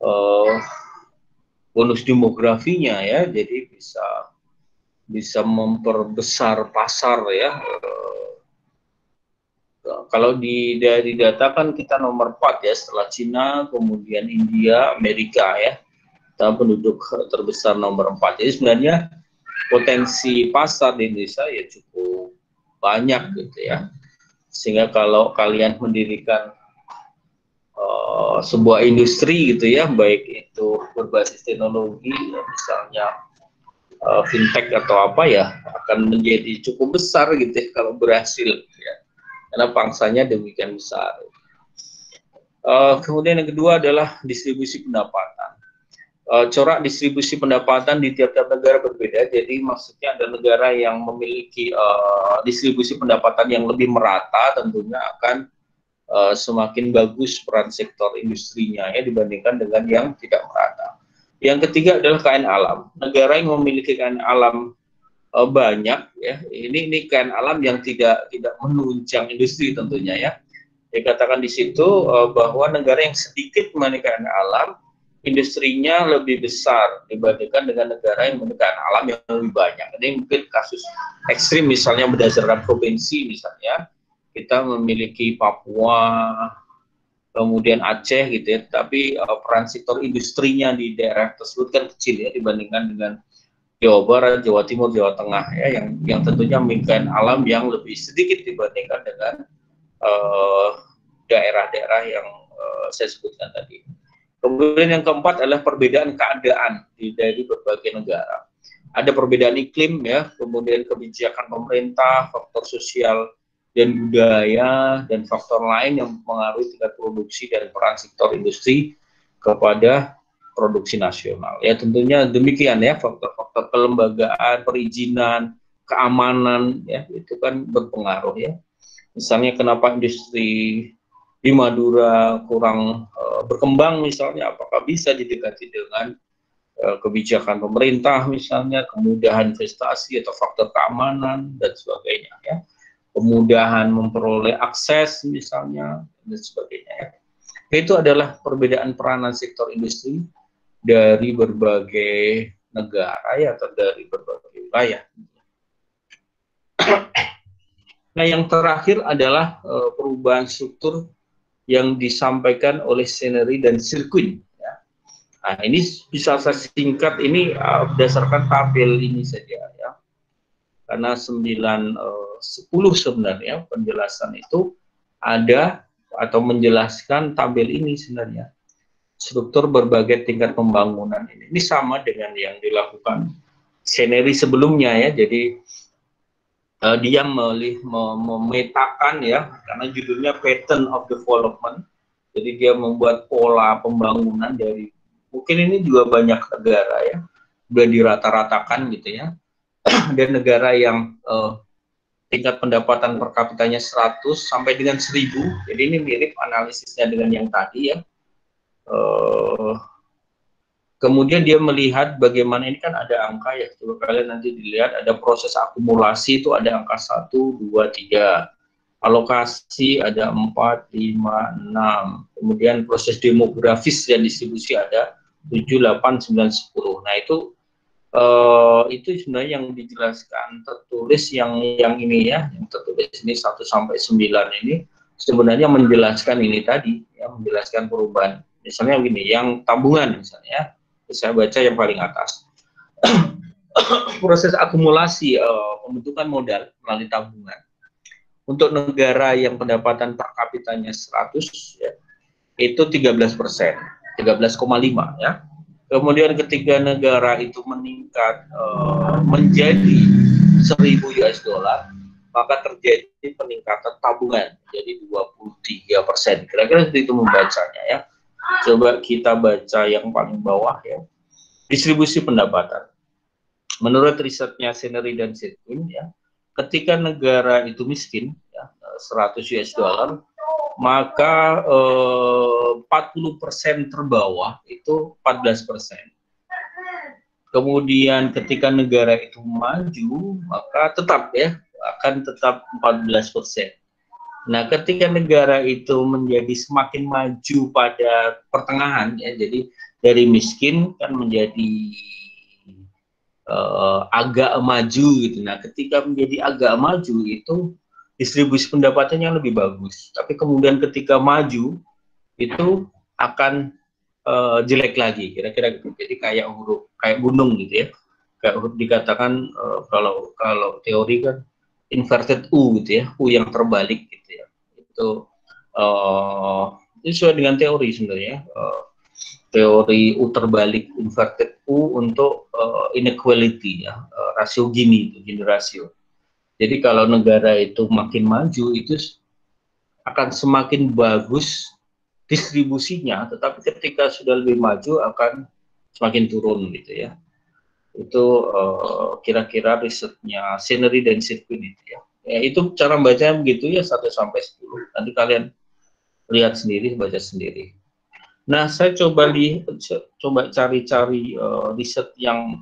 uh, bonus demografinya ya, jadi bisa memperbesar pasar ya. Kalau dari data kan kita nomor 4 ya, setelah Cina, kemudian India, Amerika ya, kita penduduk terbesar nomor 4. Jadi sebenarnya potensi pasar di Indonesia ya cukup banyak gitu ya. Sehingga kalau kalian mendirikan sebuah industri gitu ya, baik itu berbasis teknologi ya, misalnya fintech atau apa ya, akan menjadi cukup besar gitu ya kalau berhasil ya, karena pangsanya demikian besar. Kemudian yang kedua adalah distribusi pendapatan. Corak distribusi pendapatan di tiap-tiap negara berbeda, jadi maksudnya ada negara yang memiliki distribusi pendapatan yang lebih merata, tentunya akan semakin bagus peran sektor industrinya ya, dibandingkan dengan yang tidak merata. Yang ketiga adalah kekayaan alam. Negara yang memiliki kekayaan alam banyak ya, ini kekayaan alam yang tidak menunjang industri tentunya ya. Dikatakan di situ bahwa negara yang sedikit memiliki kekayaan alam, industrinya lebih besar dibandingkan dengan negara yang memiliki kekayaan alam yang lebih banyak. Ini mungkin kasus ekstrim misalnya berdasarkan provinsi, misalnya kita memiliki Papua, kemudian Aceh gitu ya, tapi peran sektor industrinya di daerah tersebut kan kecil ya, dibandingkan dengan Jawa Barat, Jawa Timur, Jawa Tengah ya, yang tentunya memiliki alam yang lebih sedikit dibandingkan dengan daerah-daerah yang saya sebutkan tadi. Kemudian yang keempat adalah perbedaan keadaan dari berbagai negara. Ada perbedaan iklim ya, kemudian kebijakan pemerintah, faktor sosial dan budaya, dan faktor lain yang mempengaruhi tingkat produksi dan peran sektor industri kepada produksi nasional. Ya tentunya demikian ya, faktor-faktor kelembagaan, perizinan, keamanan ya, itu kan berpengaruh ya. Misalnya kenapa industri di Madura kurang berkembang misalnya, apakah bisa didekati dengan kebijakan pemerintah misalnya, kemudahan investasi atau faktor keamanan dan sebagainya ya, kemudahan memperoleh akses misalnya dan sebagainya ya. Itu adalah perbedaan peranan sektor industri dari berbagai negara ya, atau dari berbagai wilayah. Nah, yang terakhir adalah perubahan struktur yang disampaikan oleh Senery dan Sirkuit. Ya. Nah, ini bisa saya singkat ini berdasarkan tabel ini saja ya. Karena 10 sebenarnya penjelasan itu ada atau menjelaskan tabel ini sebenarnya. Struktur berbagai tingkat pembangunan ini. Ini sama dengan yang dilakukan Senery sebelumnya ya. Jadi dia memetakan ya, karena judulnya Pattern of Development. Jadi dia membuat pola pembangunan dari, mungkin ini juga banyak negara ya, udah dirata-ratakan gitu ya. Dan negara yang tingkat pendapatan per kapitanya 100 sampai dengan 1000, jadi ini mirip analisisnya dengan yang tadi ya. Kemudian dia melihat bagaimana, ini kan ada angka ya, coba kalian nanti dilihat ada proses akumulasi, itu ada angka 1, 2, 3, alokasi ada 4, 5, 6, kemudian proses demografis dan distribusi ada 7, 8, 9, 10. Nah itu sebenarnya yang dijelaskan tertulis yang ini ya, yang tertulis ini 1 sampai 9 ini sebenarnya menjelaskan ini tadi ya, menjelaskan perubahan. Misalnya begini, yang tabungan misalnya, saya baca yang paling atas. Proses akumulasi pembentukan modal melalui tabungan untuk negara yang pendapatan per kapitanya 100 ya, itu 13%, 13,5 ya. Kemudian ketika negara itu meningkat menjadi 1000 US dollar, maka terjadi peningkatan tabungan jadi 23%. Kira-kira seperti itu membacanya ya. Coba kita baca yang paling bawah ya. Distribusi pendapatan. Menurut risetnya Senery dan Sitwin ya, ketika negara itu miskin ya, 100 US dollar, maka 40% terbawah itu 14%. Kemudian ketika negara itu maju, maka tetap ya, akan tetap 14%. Nah, ketika negara itu menjadi semakin maju pada pertengahan ya, jadi dari miskin kan menjadi agak maju gitu. Nah, ketika menjadi agak maju itu distribusi pendapatannya lebih bagus. Tapi kemudian ketika maju itu akan jelek lagi, kira-kira gitu. Jadi kayak huruf, kayak gunung gitu ya. Kayak huruf dikatakan kalau teori kan inverted U gitu ya, U yang terbalik gitu ya. Itu sesuai dengan teori sebenarnya. Teori U terbalik, inverted U untuk inequality ya, rasio Gini, Gini rasio. Jadi kalau negara itu makin maju itu akan semakin bagus distribusinya, tetapi ketika sudah lebih maju akan semakin turun gitu ya. Itu kira-kira risetnya Senery dan Sitwin itu ya. Ya itu cara bacanya begitu ya, 1 sampai 10. Nanti kalian lihat sendiri, baca sendiri. Nah, saya coba cari-cari riset yang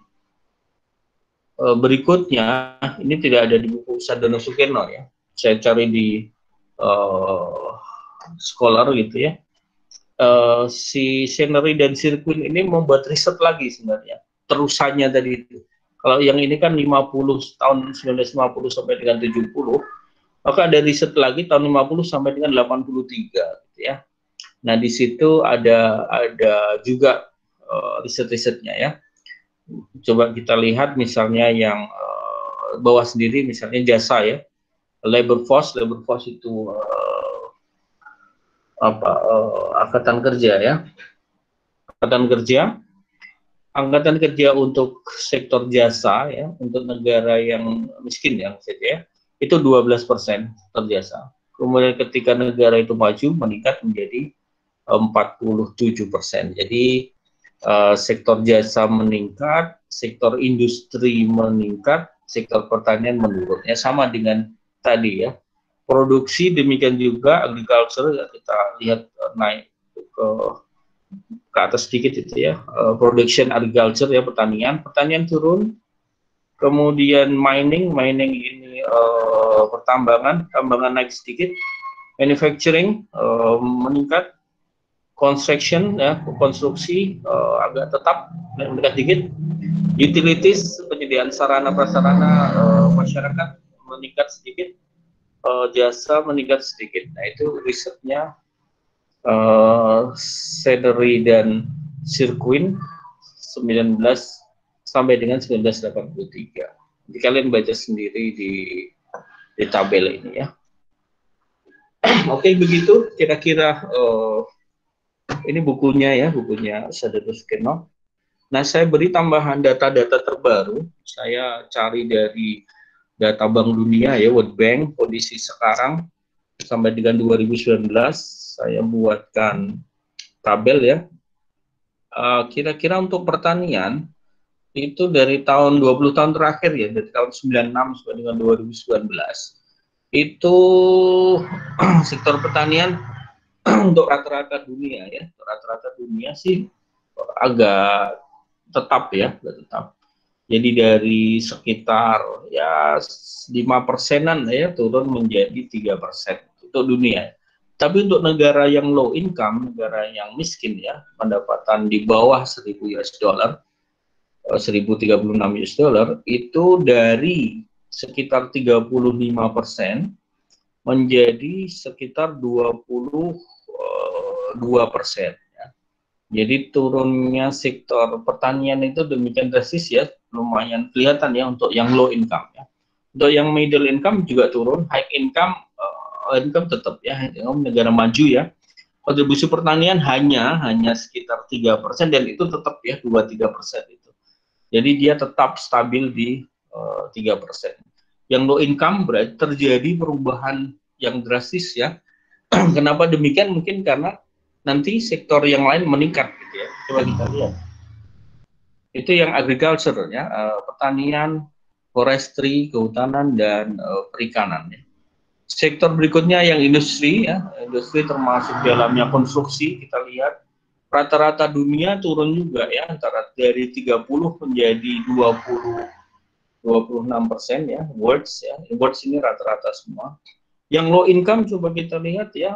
berikutnya. Ini tidak ada di buku Sadono Sukeno ya. Saya cari di Scholar gitu ya. Si Senery dan Sitwin ini membuat riset lagi sebenarnya. Terusannya tadi itu. Kalau yang ini kan tahun 1950 sampai dengan 70, maka ada riset lagi tahun 50 sampai dengan 83 gitu ya. Nah, di situ ada juga riset-risetnya ya. Coba kita lihat misalnya yang bawah sendiri, misalnya jasa ya, labor force itu angkatan kerja ya, angkatan kerja untuk sektor jasa ya, untuk negara yang miskin ya maksudnya ya, itu 12% terjasa. Kemudian ketika negara itu maju meningkat menjadi 47%. Jadi sektor jasa meningkat, sektor industri meningkat, sektor pertanian menurun. Ya sama dengan tadi ya. Produksi demikian juga, agriculture ya, kita lihat naik ke atas sedikit itu ya. Production agriculture ya, pertanian turun. Kemudian mining ini pertambangan naik sedikit. Manufacturing meningkat. Construction ya, konstruksi agak tetap meningkat dikit. Utilities, penyediaan sarana prasarana masyarakat meningkat sedikit. Jasa meningkat sedikit. Nah, itu risetnya Senery dan Sitwin 19 sampai dengan 1983. Jadi kalian baca sendiri di tabel ini ya. Oke, begitu kira-kira ini bukunya ya, bukunya Sadono Sukeno. Nah, saya beri tambahan data-data terbaru. Saya cari dari data Bank Dunia ya, World Bank, kondisi sekarang sampai dengan 2019. Saya buatkan tabel ya. Kira-kira untuk pertanian itu dari tahun 20 tahun terakhir ya, dari tahun 96 sampai dengan 2019 itu sektor pertanian untuk rata-rata dunia ya, rata-rata dunia sih agak tetap ya, tetap. Jadi dari sekitar ya 5%-an ya turun menjadi 3% untuk dunia. Tapi untuk negara yang low income, negara yang miskin ya, pendapatan di bawah 1000 US dollar, 1036 US dollar, itu dari sekitar 35% menjadi sekitar 22%. Jadi turunnya sektor pertanian itu demikian drastis ya, lumayan kelihatan ya untuk yang low income ya. Untuk yang middle income juga turun, high income tetap ya, negara maju ya. Kontribusi pertanian hanya sekitar 3% dan itu tetap ya 2-3% itu. Jadi dia tetap stabil di 3%. Yang low income berarti terjadi perubahan yang drastis ya. Kenapa demikian? Mungkin karena nanti sektor yang lain meningkat gitu ya. Coba kita lihat. Itu yang agriculture ya, pertanian, forestry, kehutanan dan perikanan ya. Sektor berikutnya yang industri ya, industri termasuk dalamnya konstruksi, kita lihat rata-rata dunia turun juga ya, antara dari 30 menjadi 26% ya, words ya, words ini rata-rata semua. Yang low income coba kita lihat ya,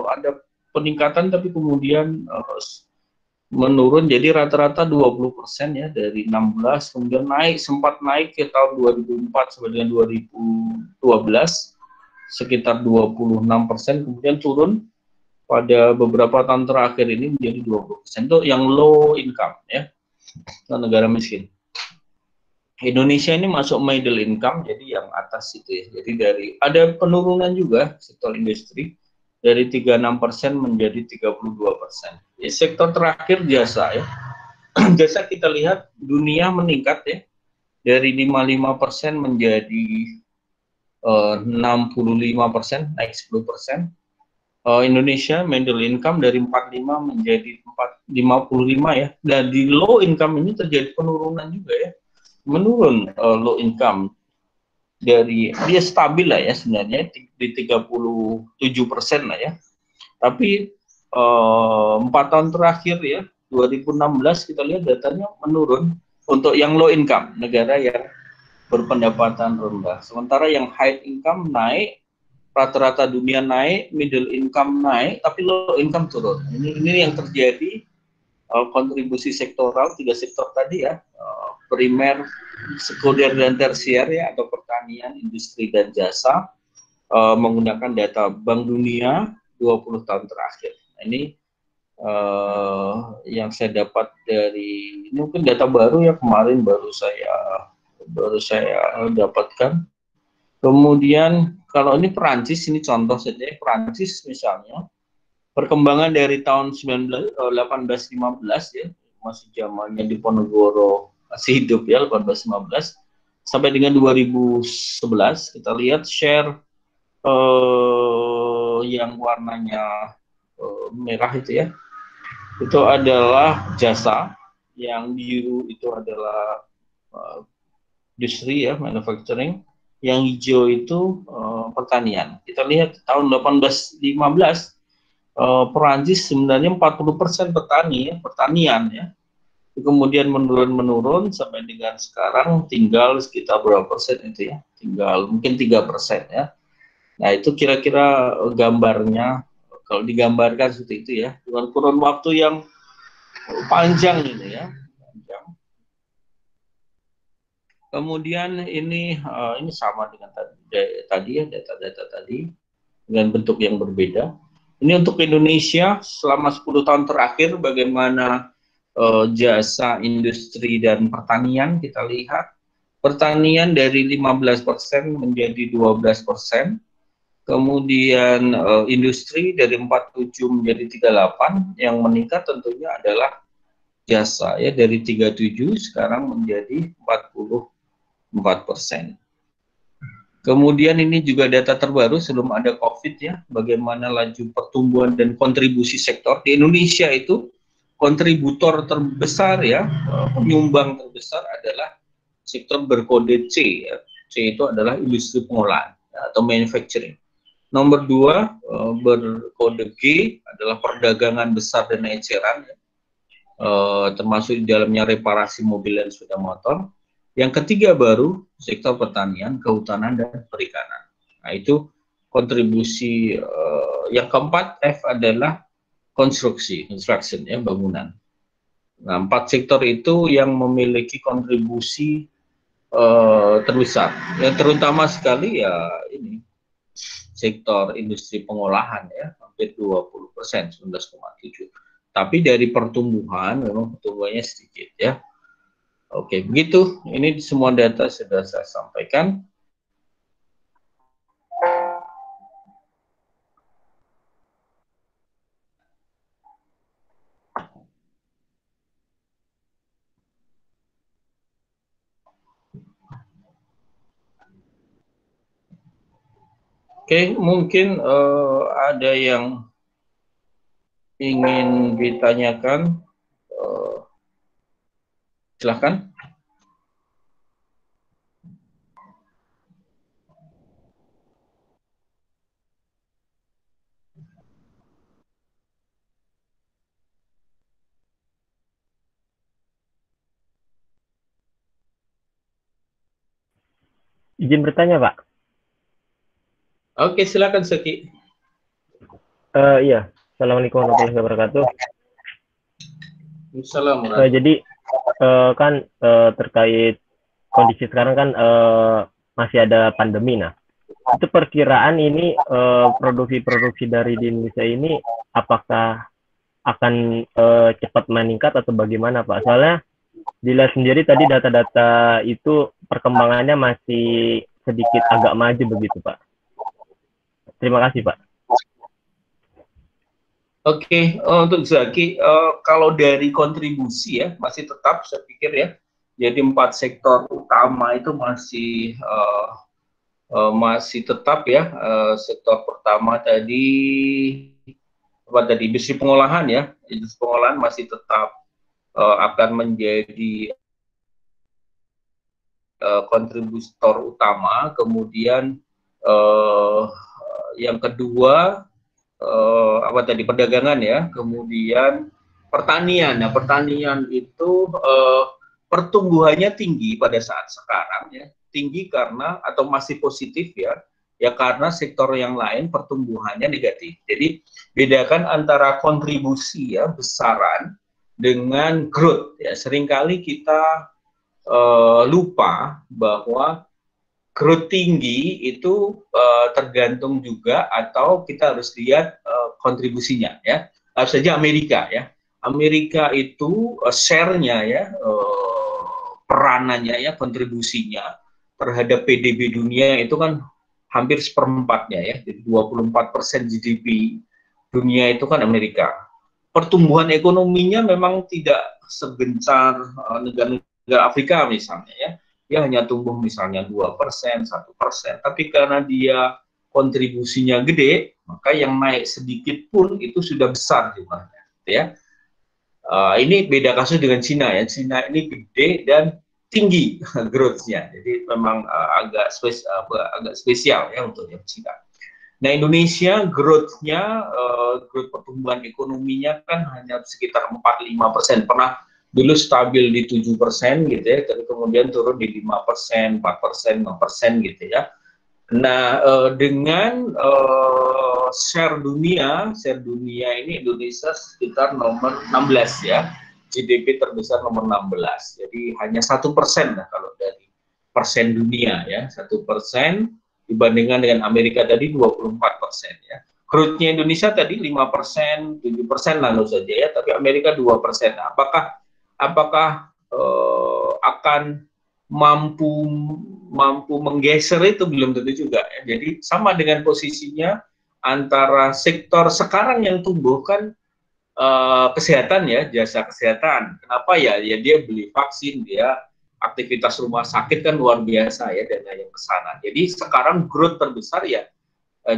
ada peningkatan tapi kemudian menurun jadi rata-rata 20% ya, dari 16 kemudian naik, sempat naik ke tahun 2004 sampai dengan 2012 sekitar 26%, kemudian turun pada beberapa tahun terakhir ini menjadi 20%. Itu yang low income ya, negara miskin. Indonesia ini masuk middle income, jadi yang atas itu ya. Jadi dari ada penurunan juga sektor industri dari 36% menjadi 32%. Ya, sektor terakhir jasa ya. Jasa kita lihat dunia meningkat ya, dari 55% menjadi 65%, naik 10%. Indonesia middle income dari 45 menjadi 55 ya. Dan di low income ini terjadi penurunan juga ya. Menurun low income dari, dia stabil lah ya sebenarnya di 37% lah ya. Tapi 4 tahun terakhir ya, 2016 kita lihat datanya menurun untuk yang low income, negara yang berpendapatan rendah. Sementara yang high income naik, rata-rata dunia naik, middle income naik, tapi low income turun. Ini yang terjadi, kontribusi sektoral, 3 sektor tadi ya, primer, sekunder dan tersier ya, atau pertanian, industri dan jasa, menggunakan data Bank Dunia 20 tahun terakhir. Nah, ini yang saya dapat dari, ini mungkin data baru ya, kemarin baru saya dapatkan. Kemudian kalau ini Perancis, ini contoh saja, Perancis misalnya, perkembangan dari tahun 1815 ya, masih zamannya Diponegoro masih hidup ya, 1815 sampai dengan 2011, kita lihat share yang warnanya merah itu ya, itu adalah jasa, yang biru itu adalah industri ya, manufacturing, yang hijau itu pertanian. Kita lihat tahun 1815 Perancis sebenarnya 40% petani ya, pertanian ya. Kemudian menurun sampai dengan sekarang tinggal sekitar berapa persen itu ya? Tinggal mungkin 3% ya. Nah, itu kira-kira gambarnya kalau digambarkan seperti itu ya, dengan kurun waktu yang panjang ini ya. Kemudian ini sama dengan tadi ya, data-data tadi dengan bentuk yang berbeda. Ini untuk Indonesia selama 10 tahun terakhir bagaimana jasa, industri dan pertanian. Kita lihat pertanian dari 15% menjadi 12%. Kemudian industri dari 47 menjadi 38, yang meningkat tentunya adalah jasa ya, dari 37 sekarang menjadi 44%. Kemudian ini juga data terbaru sebelum ada COVID ya, bagaimana laju pertumbuhan dan kontribusi sektor di Indonesia itu kontributor terbesar ya, penyumbang terbesar adalah sektor berkode C ya. C itu adalah industri pengolahan ya, atau manufacturing. Nomor 2 berkode G adalah perdagangan besar dan eceran ya. Termasuk di dalamnya reparasi mobil dan sepeda motor. Yang ketiga baru sektor pertanian, kehutanan dan perikanan. Nah, itu kontribusi. Yang keempat F adalah construction ya, bangunan. Nah, 4 sektor itu yang memiliki kontribusi terbesar. Yang terutama sekali ya ini sektor industri pengolahan ya, hampir 20%, 19,7. Tapi dari pertumbuhan memang pertumbuhannya sedikit ya. Oke, begitu. Ini semua data sudah saya sampaikan. Oke, mungkin ada yang ingin ditanyakan, silahkan. Izin bertanya, Pak. Oke, silakan Seki. Iya, Assalamualaikum warahmatullahi wabarakatuh. Assalamualaikum. Jadi kan terkait kondisi sekarang kan masih ada pandemi. Nah, itu perkiraan ini produksi-produksi dari di Indonesia ini apakah akan cepat meningkat atau bagaimana, Pak? Soalnya dilihat sendiri tadi data-data itu perkembangannya masih sedikit agak maju begitu, Pak. Terima kasih, Pak. Oke, untuk Zaki, kalau dari kontribusi ya masih tetap saya pikir ya. Jadi 4 sektor utama itu masih tetap ya. Sektor pertama tadi industri pengolahan ya. Industri pengolahan masih tetap akan menjadi kontributor utama. Kemudian yang kedua perdagangan ya, kemudian pertanian. Nah, pertanian itu pertumbuhannya tinggi pada saat sekarang ya, tinggi karena atau masih positif ya, karena sektor yang lain pertumbuhannya negatif. Jadi bedakan antara kontribusi ya besaran dengan growth ya. Seringkali kita lupa bahwa growth tinggi itu tergantung juga atau kita harus lihat kontribusinya ya. Harus saja Amerika ya. Amerika itu share-nya ya, peranannya ya, kontribusinya terhadap PDB dunia itu kan hampir seperempatnya ya. Jadi 24% GDP dunia itu kan Amerika. Pertumbuhan ekonominya memang tidak segencar negara-negara Afrika misalnya ya. Dia hanya tumbuh misalnya 2%, 1%, tapi karena dia kontribusinya gede, maka yang naik sedikit pun itu sudah besar jumlahnya, ya. Ini beda kasus dengan Cina ya. Cina ini gede dan tinggi growth-nya, jadi memang agak spesial ya untuk yang Cina. Nah, Indonesia growth-nya, growth pertumbuhan ekonominya kan hanya sekitar 4-5%, pernah dulu stabil di 7% gitu ya, tapi kemudian turun di 5%, 4%, 5% gitu ya. Nah, dengan share dunia ini Indonesia sekitar nomor 16 ya, GDP terbesar nomor 16. Jadi hanya 1% lah kalau dari persen dunia ya, 1% dibandingkan dengan Amerika tadi 24% ya. Growth-nya Indonesia tadi 5%, 7% lalu saja ya, tapi Amerika 2%. Nah, apakah akan mampu menggeser itu belum tentu juga ya. Jadi sama dengan posisinya antara sektor sekarang yang tumbuh kan kesehatan ya, jasa kesehatan. Kenapa ya? Ya dia beli vaksin, dia aktivitas rumah sakit kan luar biasa ya, dan yang ke sana. Jadi sekarang growth terbesar ya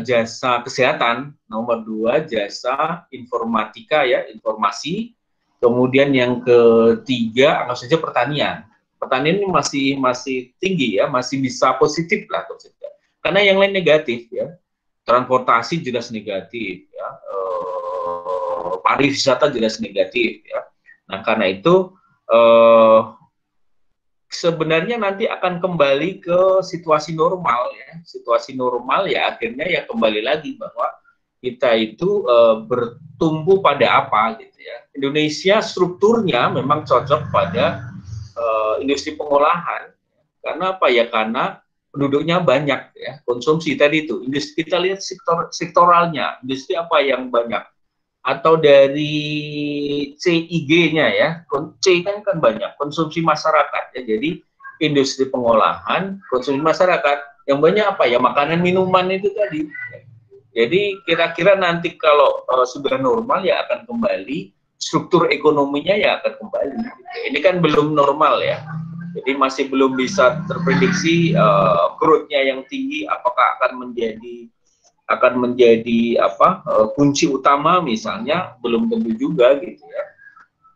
jasa kesehatan, nomor 2 jasa informatika ya, informasi, Kemudian yang ketiga, anggap saja pertanian. Pertanian ini masih tinggi ya, masih bisa positif lah, karena yang lain negatif ya. Transportasi jelas negatif ya, pariwisata jelas negatif ya. Nah karena itu sebenarnya nanti akan kembali ke situasi normal ya. Situasi normal ya akhirnya ya kembali lagi bahwa kita itu bertumbuh pada apa gitu ya. Indonesia strukturnya memang cocok pada industri pengolahan. Karena apa ya? Karena penduduknya banyak ya, konsumsi tadi itu. Industri, kita lihat sektoralnya, industri apa yang banyak, atau dari CIG-nya ya, C kan banyak, konsumsi masyarakat ya. Jadi industri pengolahan, konsumsi masyarakat, yang banyak apa ya, makanan minuman itu tadi. Jadi kira-kira nanti kalau sudah normal ya akan kembali, struktur ekonominya ya akan kembali. Ini kan belum normal ya, jadi masih belum bisa terprediksi growth-nya yang tinggi apakah akan menjadi apa kunci utama misalnya, belum tentu juga gitu ya.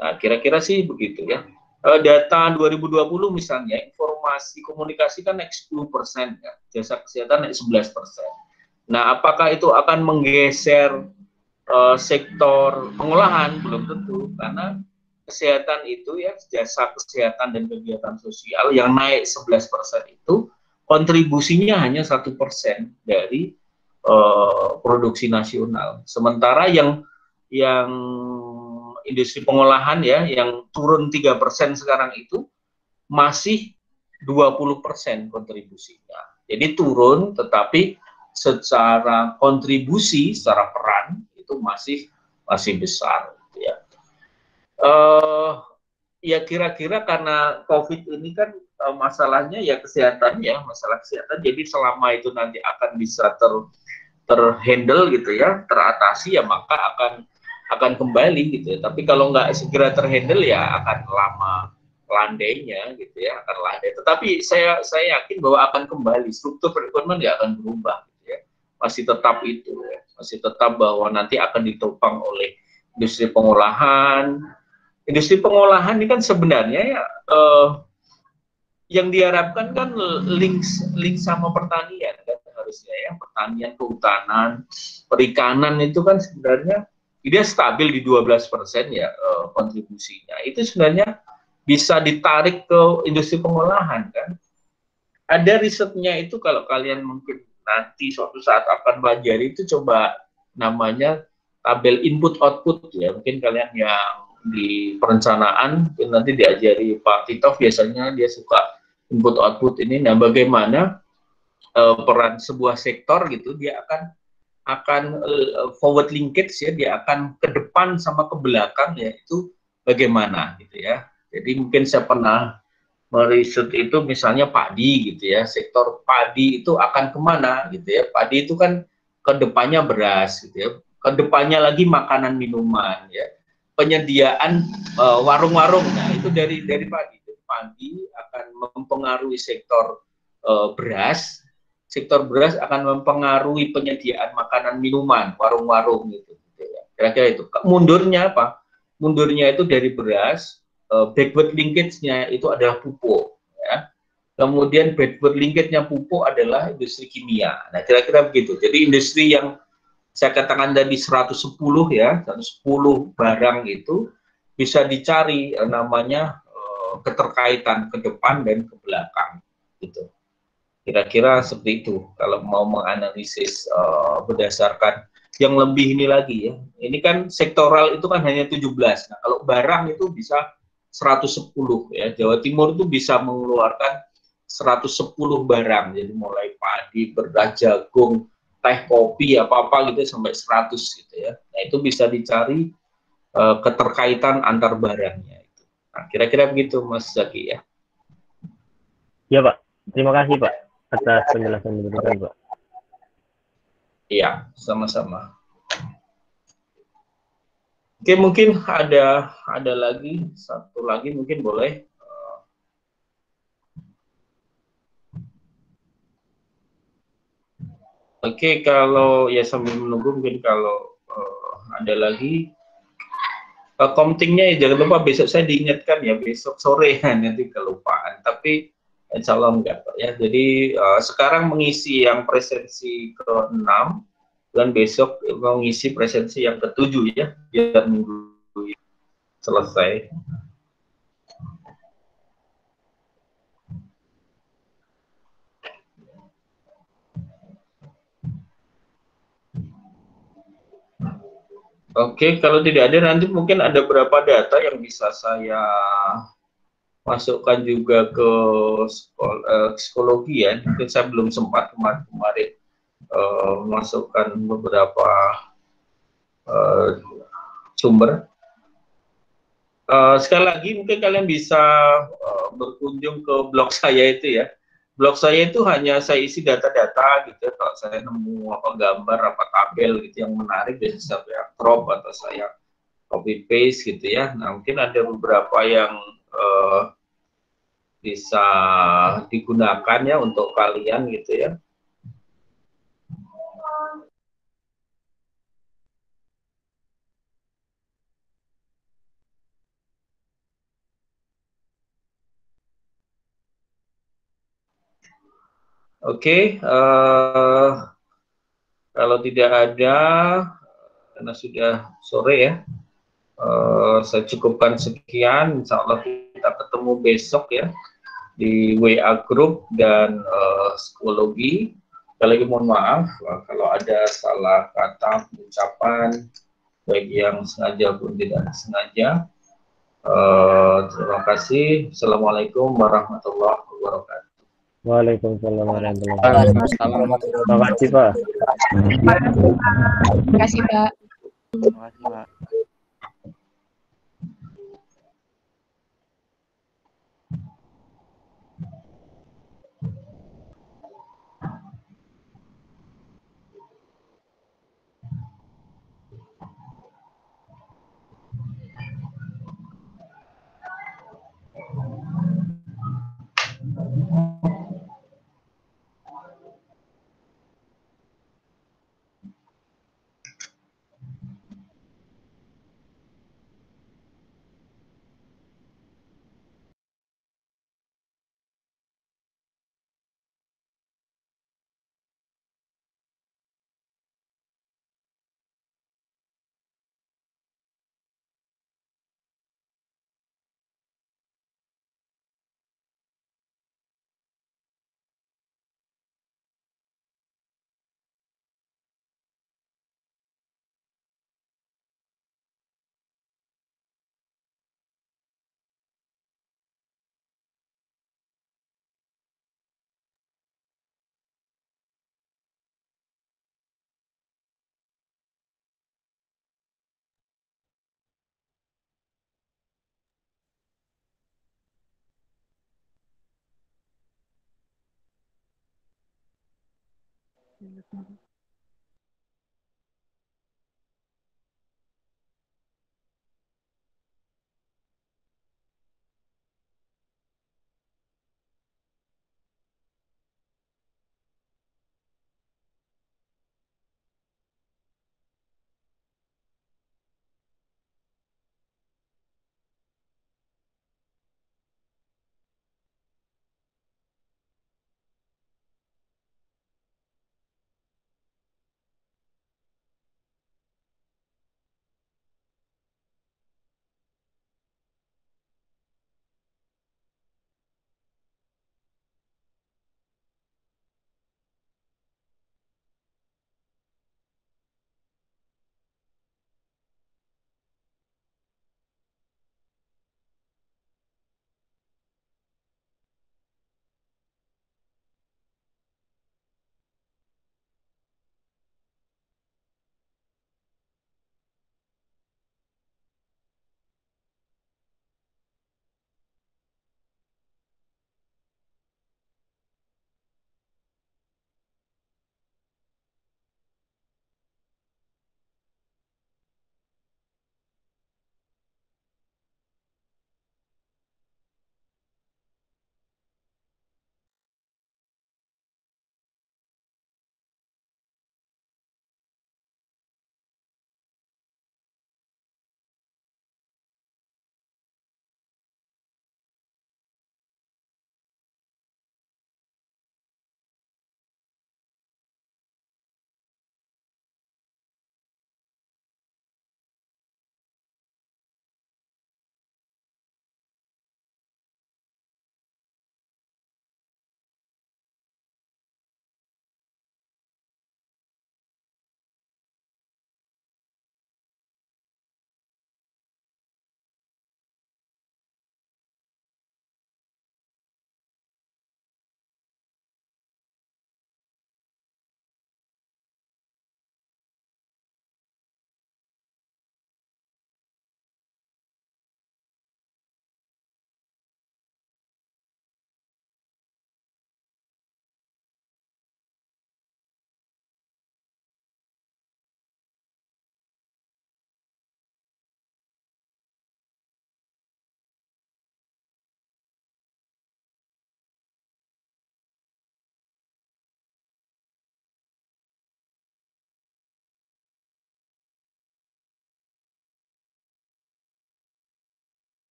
Nah, kira-kira sih begitu ya. Data 2020 misalnya, informasi komunikasi kan naik 10% ya, jasa kesehatan naik 11%. Nah, apakah itu akan menggeser sektor pengolahan? Belum tentu, karena kesehatan itu ya, jasa kesehatan dan kegiatan sosial yang naik 11% itu kontribusinya hanya 1% dari produksi nasional. Sementara yang industri pengolahan ya, yang turun 3% sekarang itu masih 20% kontribusinya. Jadi turun, tetapi secara kontribusi, secara peran itu masih besar. Gitu ya. Ya kira-kira karena COVID ini kan masalahnya ya kesehatan ya, masalah kesehatan. Jadi selama itu nanti akan bisa terhandle gitu ya, teratasi ya, maka akan kembali gitu ya. Tapi kalau nggak segera terhandle ya akan lama landainya gitu ya, akan landai. Tetapi saya yakin bahwa akan kembali, struktur perekonomian ya akan berubah gitu ya. Masih tetap itu ya, masih tetap bahwa nanti akan ditopang oleh industri pengolahan. Industri pengolahan ini kan sebenarnya ya yang diharapkan kan link sama pertanian kan harusnya ya, pertanian, kehutanan, perikanan itu kan sebenarnya dia stabil di 12% ya kontribusinya. Itu sebenarnya bisa ditarik ke industri pengolahan kan. Ada risetnya itu, kalau kalian mungkin nanti suatu saat akan belajar itu, coba namanya tabel input output ya. Mungkin kalian yang di perencanaan nanti diajari Pak Tito, biasanya dia suka input output ini. Nah, bagaimana peran sebuah sektor gitu, dia akan forward linkage ya, dia akan ke depan sama ke belakang ya, itu bagaimana gitu ya. Jadi mungkin saya pernah meriset itu misalnya padi gitu ya, sektor padi itu akan kemana gitu ya. Padi itu kan kedepannya beras gitu ya, kedepannya lagi makanan minuman ya, penyediaan warung-warung. Nah itu dari padi. Padi akan mempengaruhi sektor beras, sektor beras akan mempengaruhi penyediaan makanan minuman, warung-warung gitu ya. Kira-kira itu. Mundurnya apa? Mundurnya itu dari beras, backward linkage-nya itu adalah pupuk ya. Kemudian backward linkage-nya pupuk adalah industri kimia. Nah, kira-kira begitu. Jadi industri yang saya katakan tadi 110 ya, 110 barang itu bisa dicari namanya keterkaitan ke depan dan ke belakang gitu. Kira-kira seperti itu kalau mau menganalisis berdasarkan yang lebih ini lagi ya. Ini kan sektoral itu kan hanya 17. Nah, kalau barang itu bisa 110 ya. Jawa Timur itu bisa mengeluarkan 110 barang. Jadi mulai padi, beras, jagung, teh, kopi, apa-apa gitu sampai 100 gitu ya. Nah, itu bisa dicari keterkaitan antar barangnya itu. Nah, kira-kira begitu Mas Zaki ya. Ya Pak, terima kasih Pak atas penjelasan diberikan Pak. Iya, sama-sama. Oke, mungkin ada lagi satu lagi mungkin boleh. Oke, kalau ya sambil menunggu mungkin kalau ada lagi. Komtingnya ya jangan lupa besok saya diingatkan ya besok sore nanti kelupaan. Tapi insya Allah enggak kok ya. Jadi sekarang mengisi yang presensi ke-6 dan besok mengisi presensi yang ke-7 ya biar minggu ini selesai. Oke, kalau tidak ada nanti mungkin ada beberapa data yang bisa saya masukkan juga ke psikologi ya. Mungkin saya belum sempat kemarin-kemarin masukkan beberapa uh, sumber. Sekali lagi mungkin kalian bisa berkunjung ke blog saya itu ya. Blog saya itu hanya saya isi data-data gitu. Kalau saya nemu apa gambar, apa tabel gitu yang menarik, biasanya saya crop atau saya copy paste gitu ya. Nah mungkin ada beberapa yang bisa digunakan ya untuk kalian gitu ya. Oke, kalau tidak ada, karena sudah sore ya, saya cukupkan sekian. Insya Allah kita ketemu besok ya di WA Group dan psikologi. Sekali lagi mohon maaf kalau ada salah kata ucapan, baik yang sengaja pun tidak sengaja. Terima kasih. Assalamualaikum warahmatullahi wabarakatuh. Waalaikumsalam warahmatullahi wabarakatuh. Waalaikumsalam. Terima kasih, Pak. Terima kasih, Pak. Terima kasih, Pak.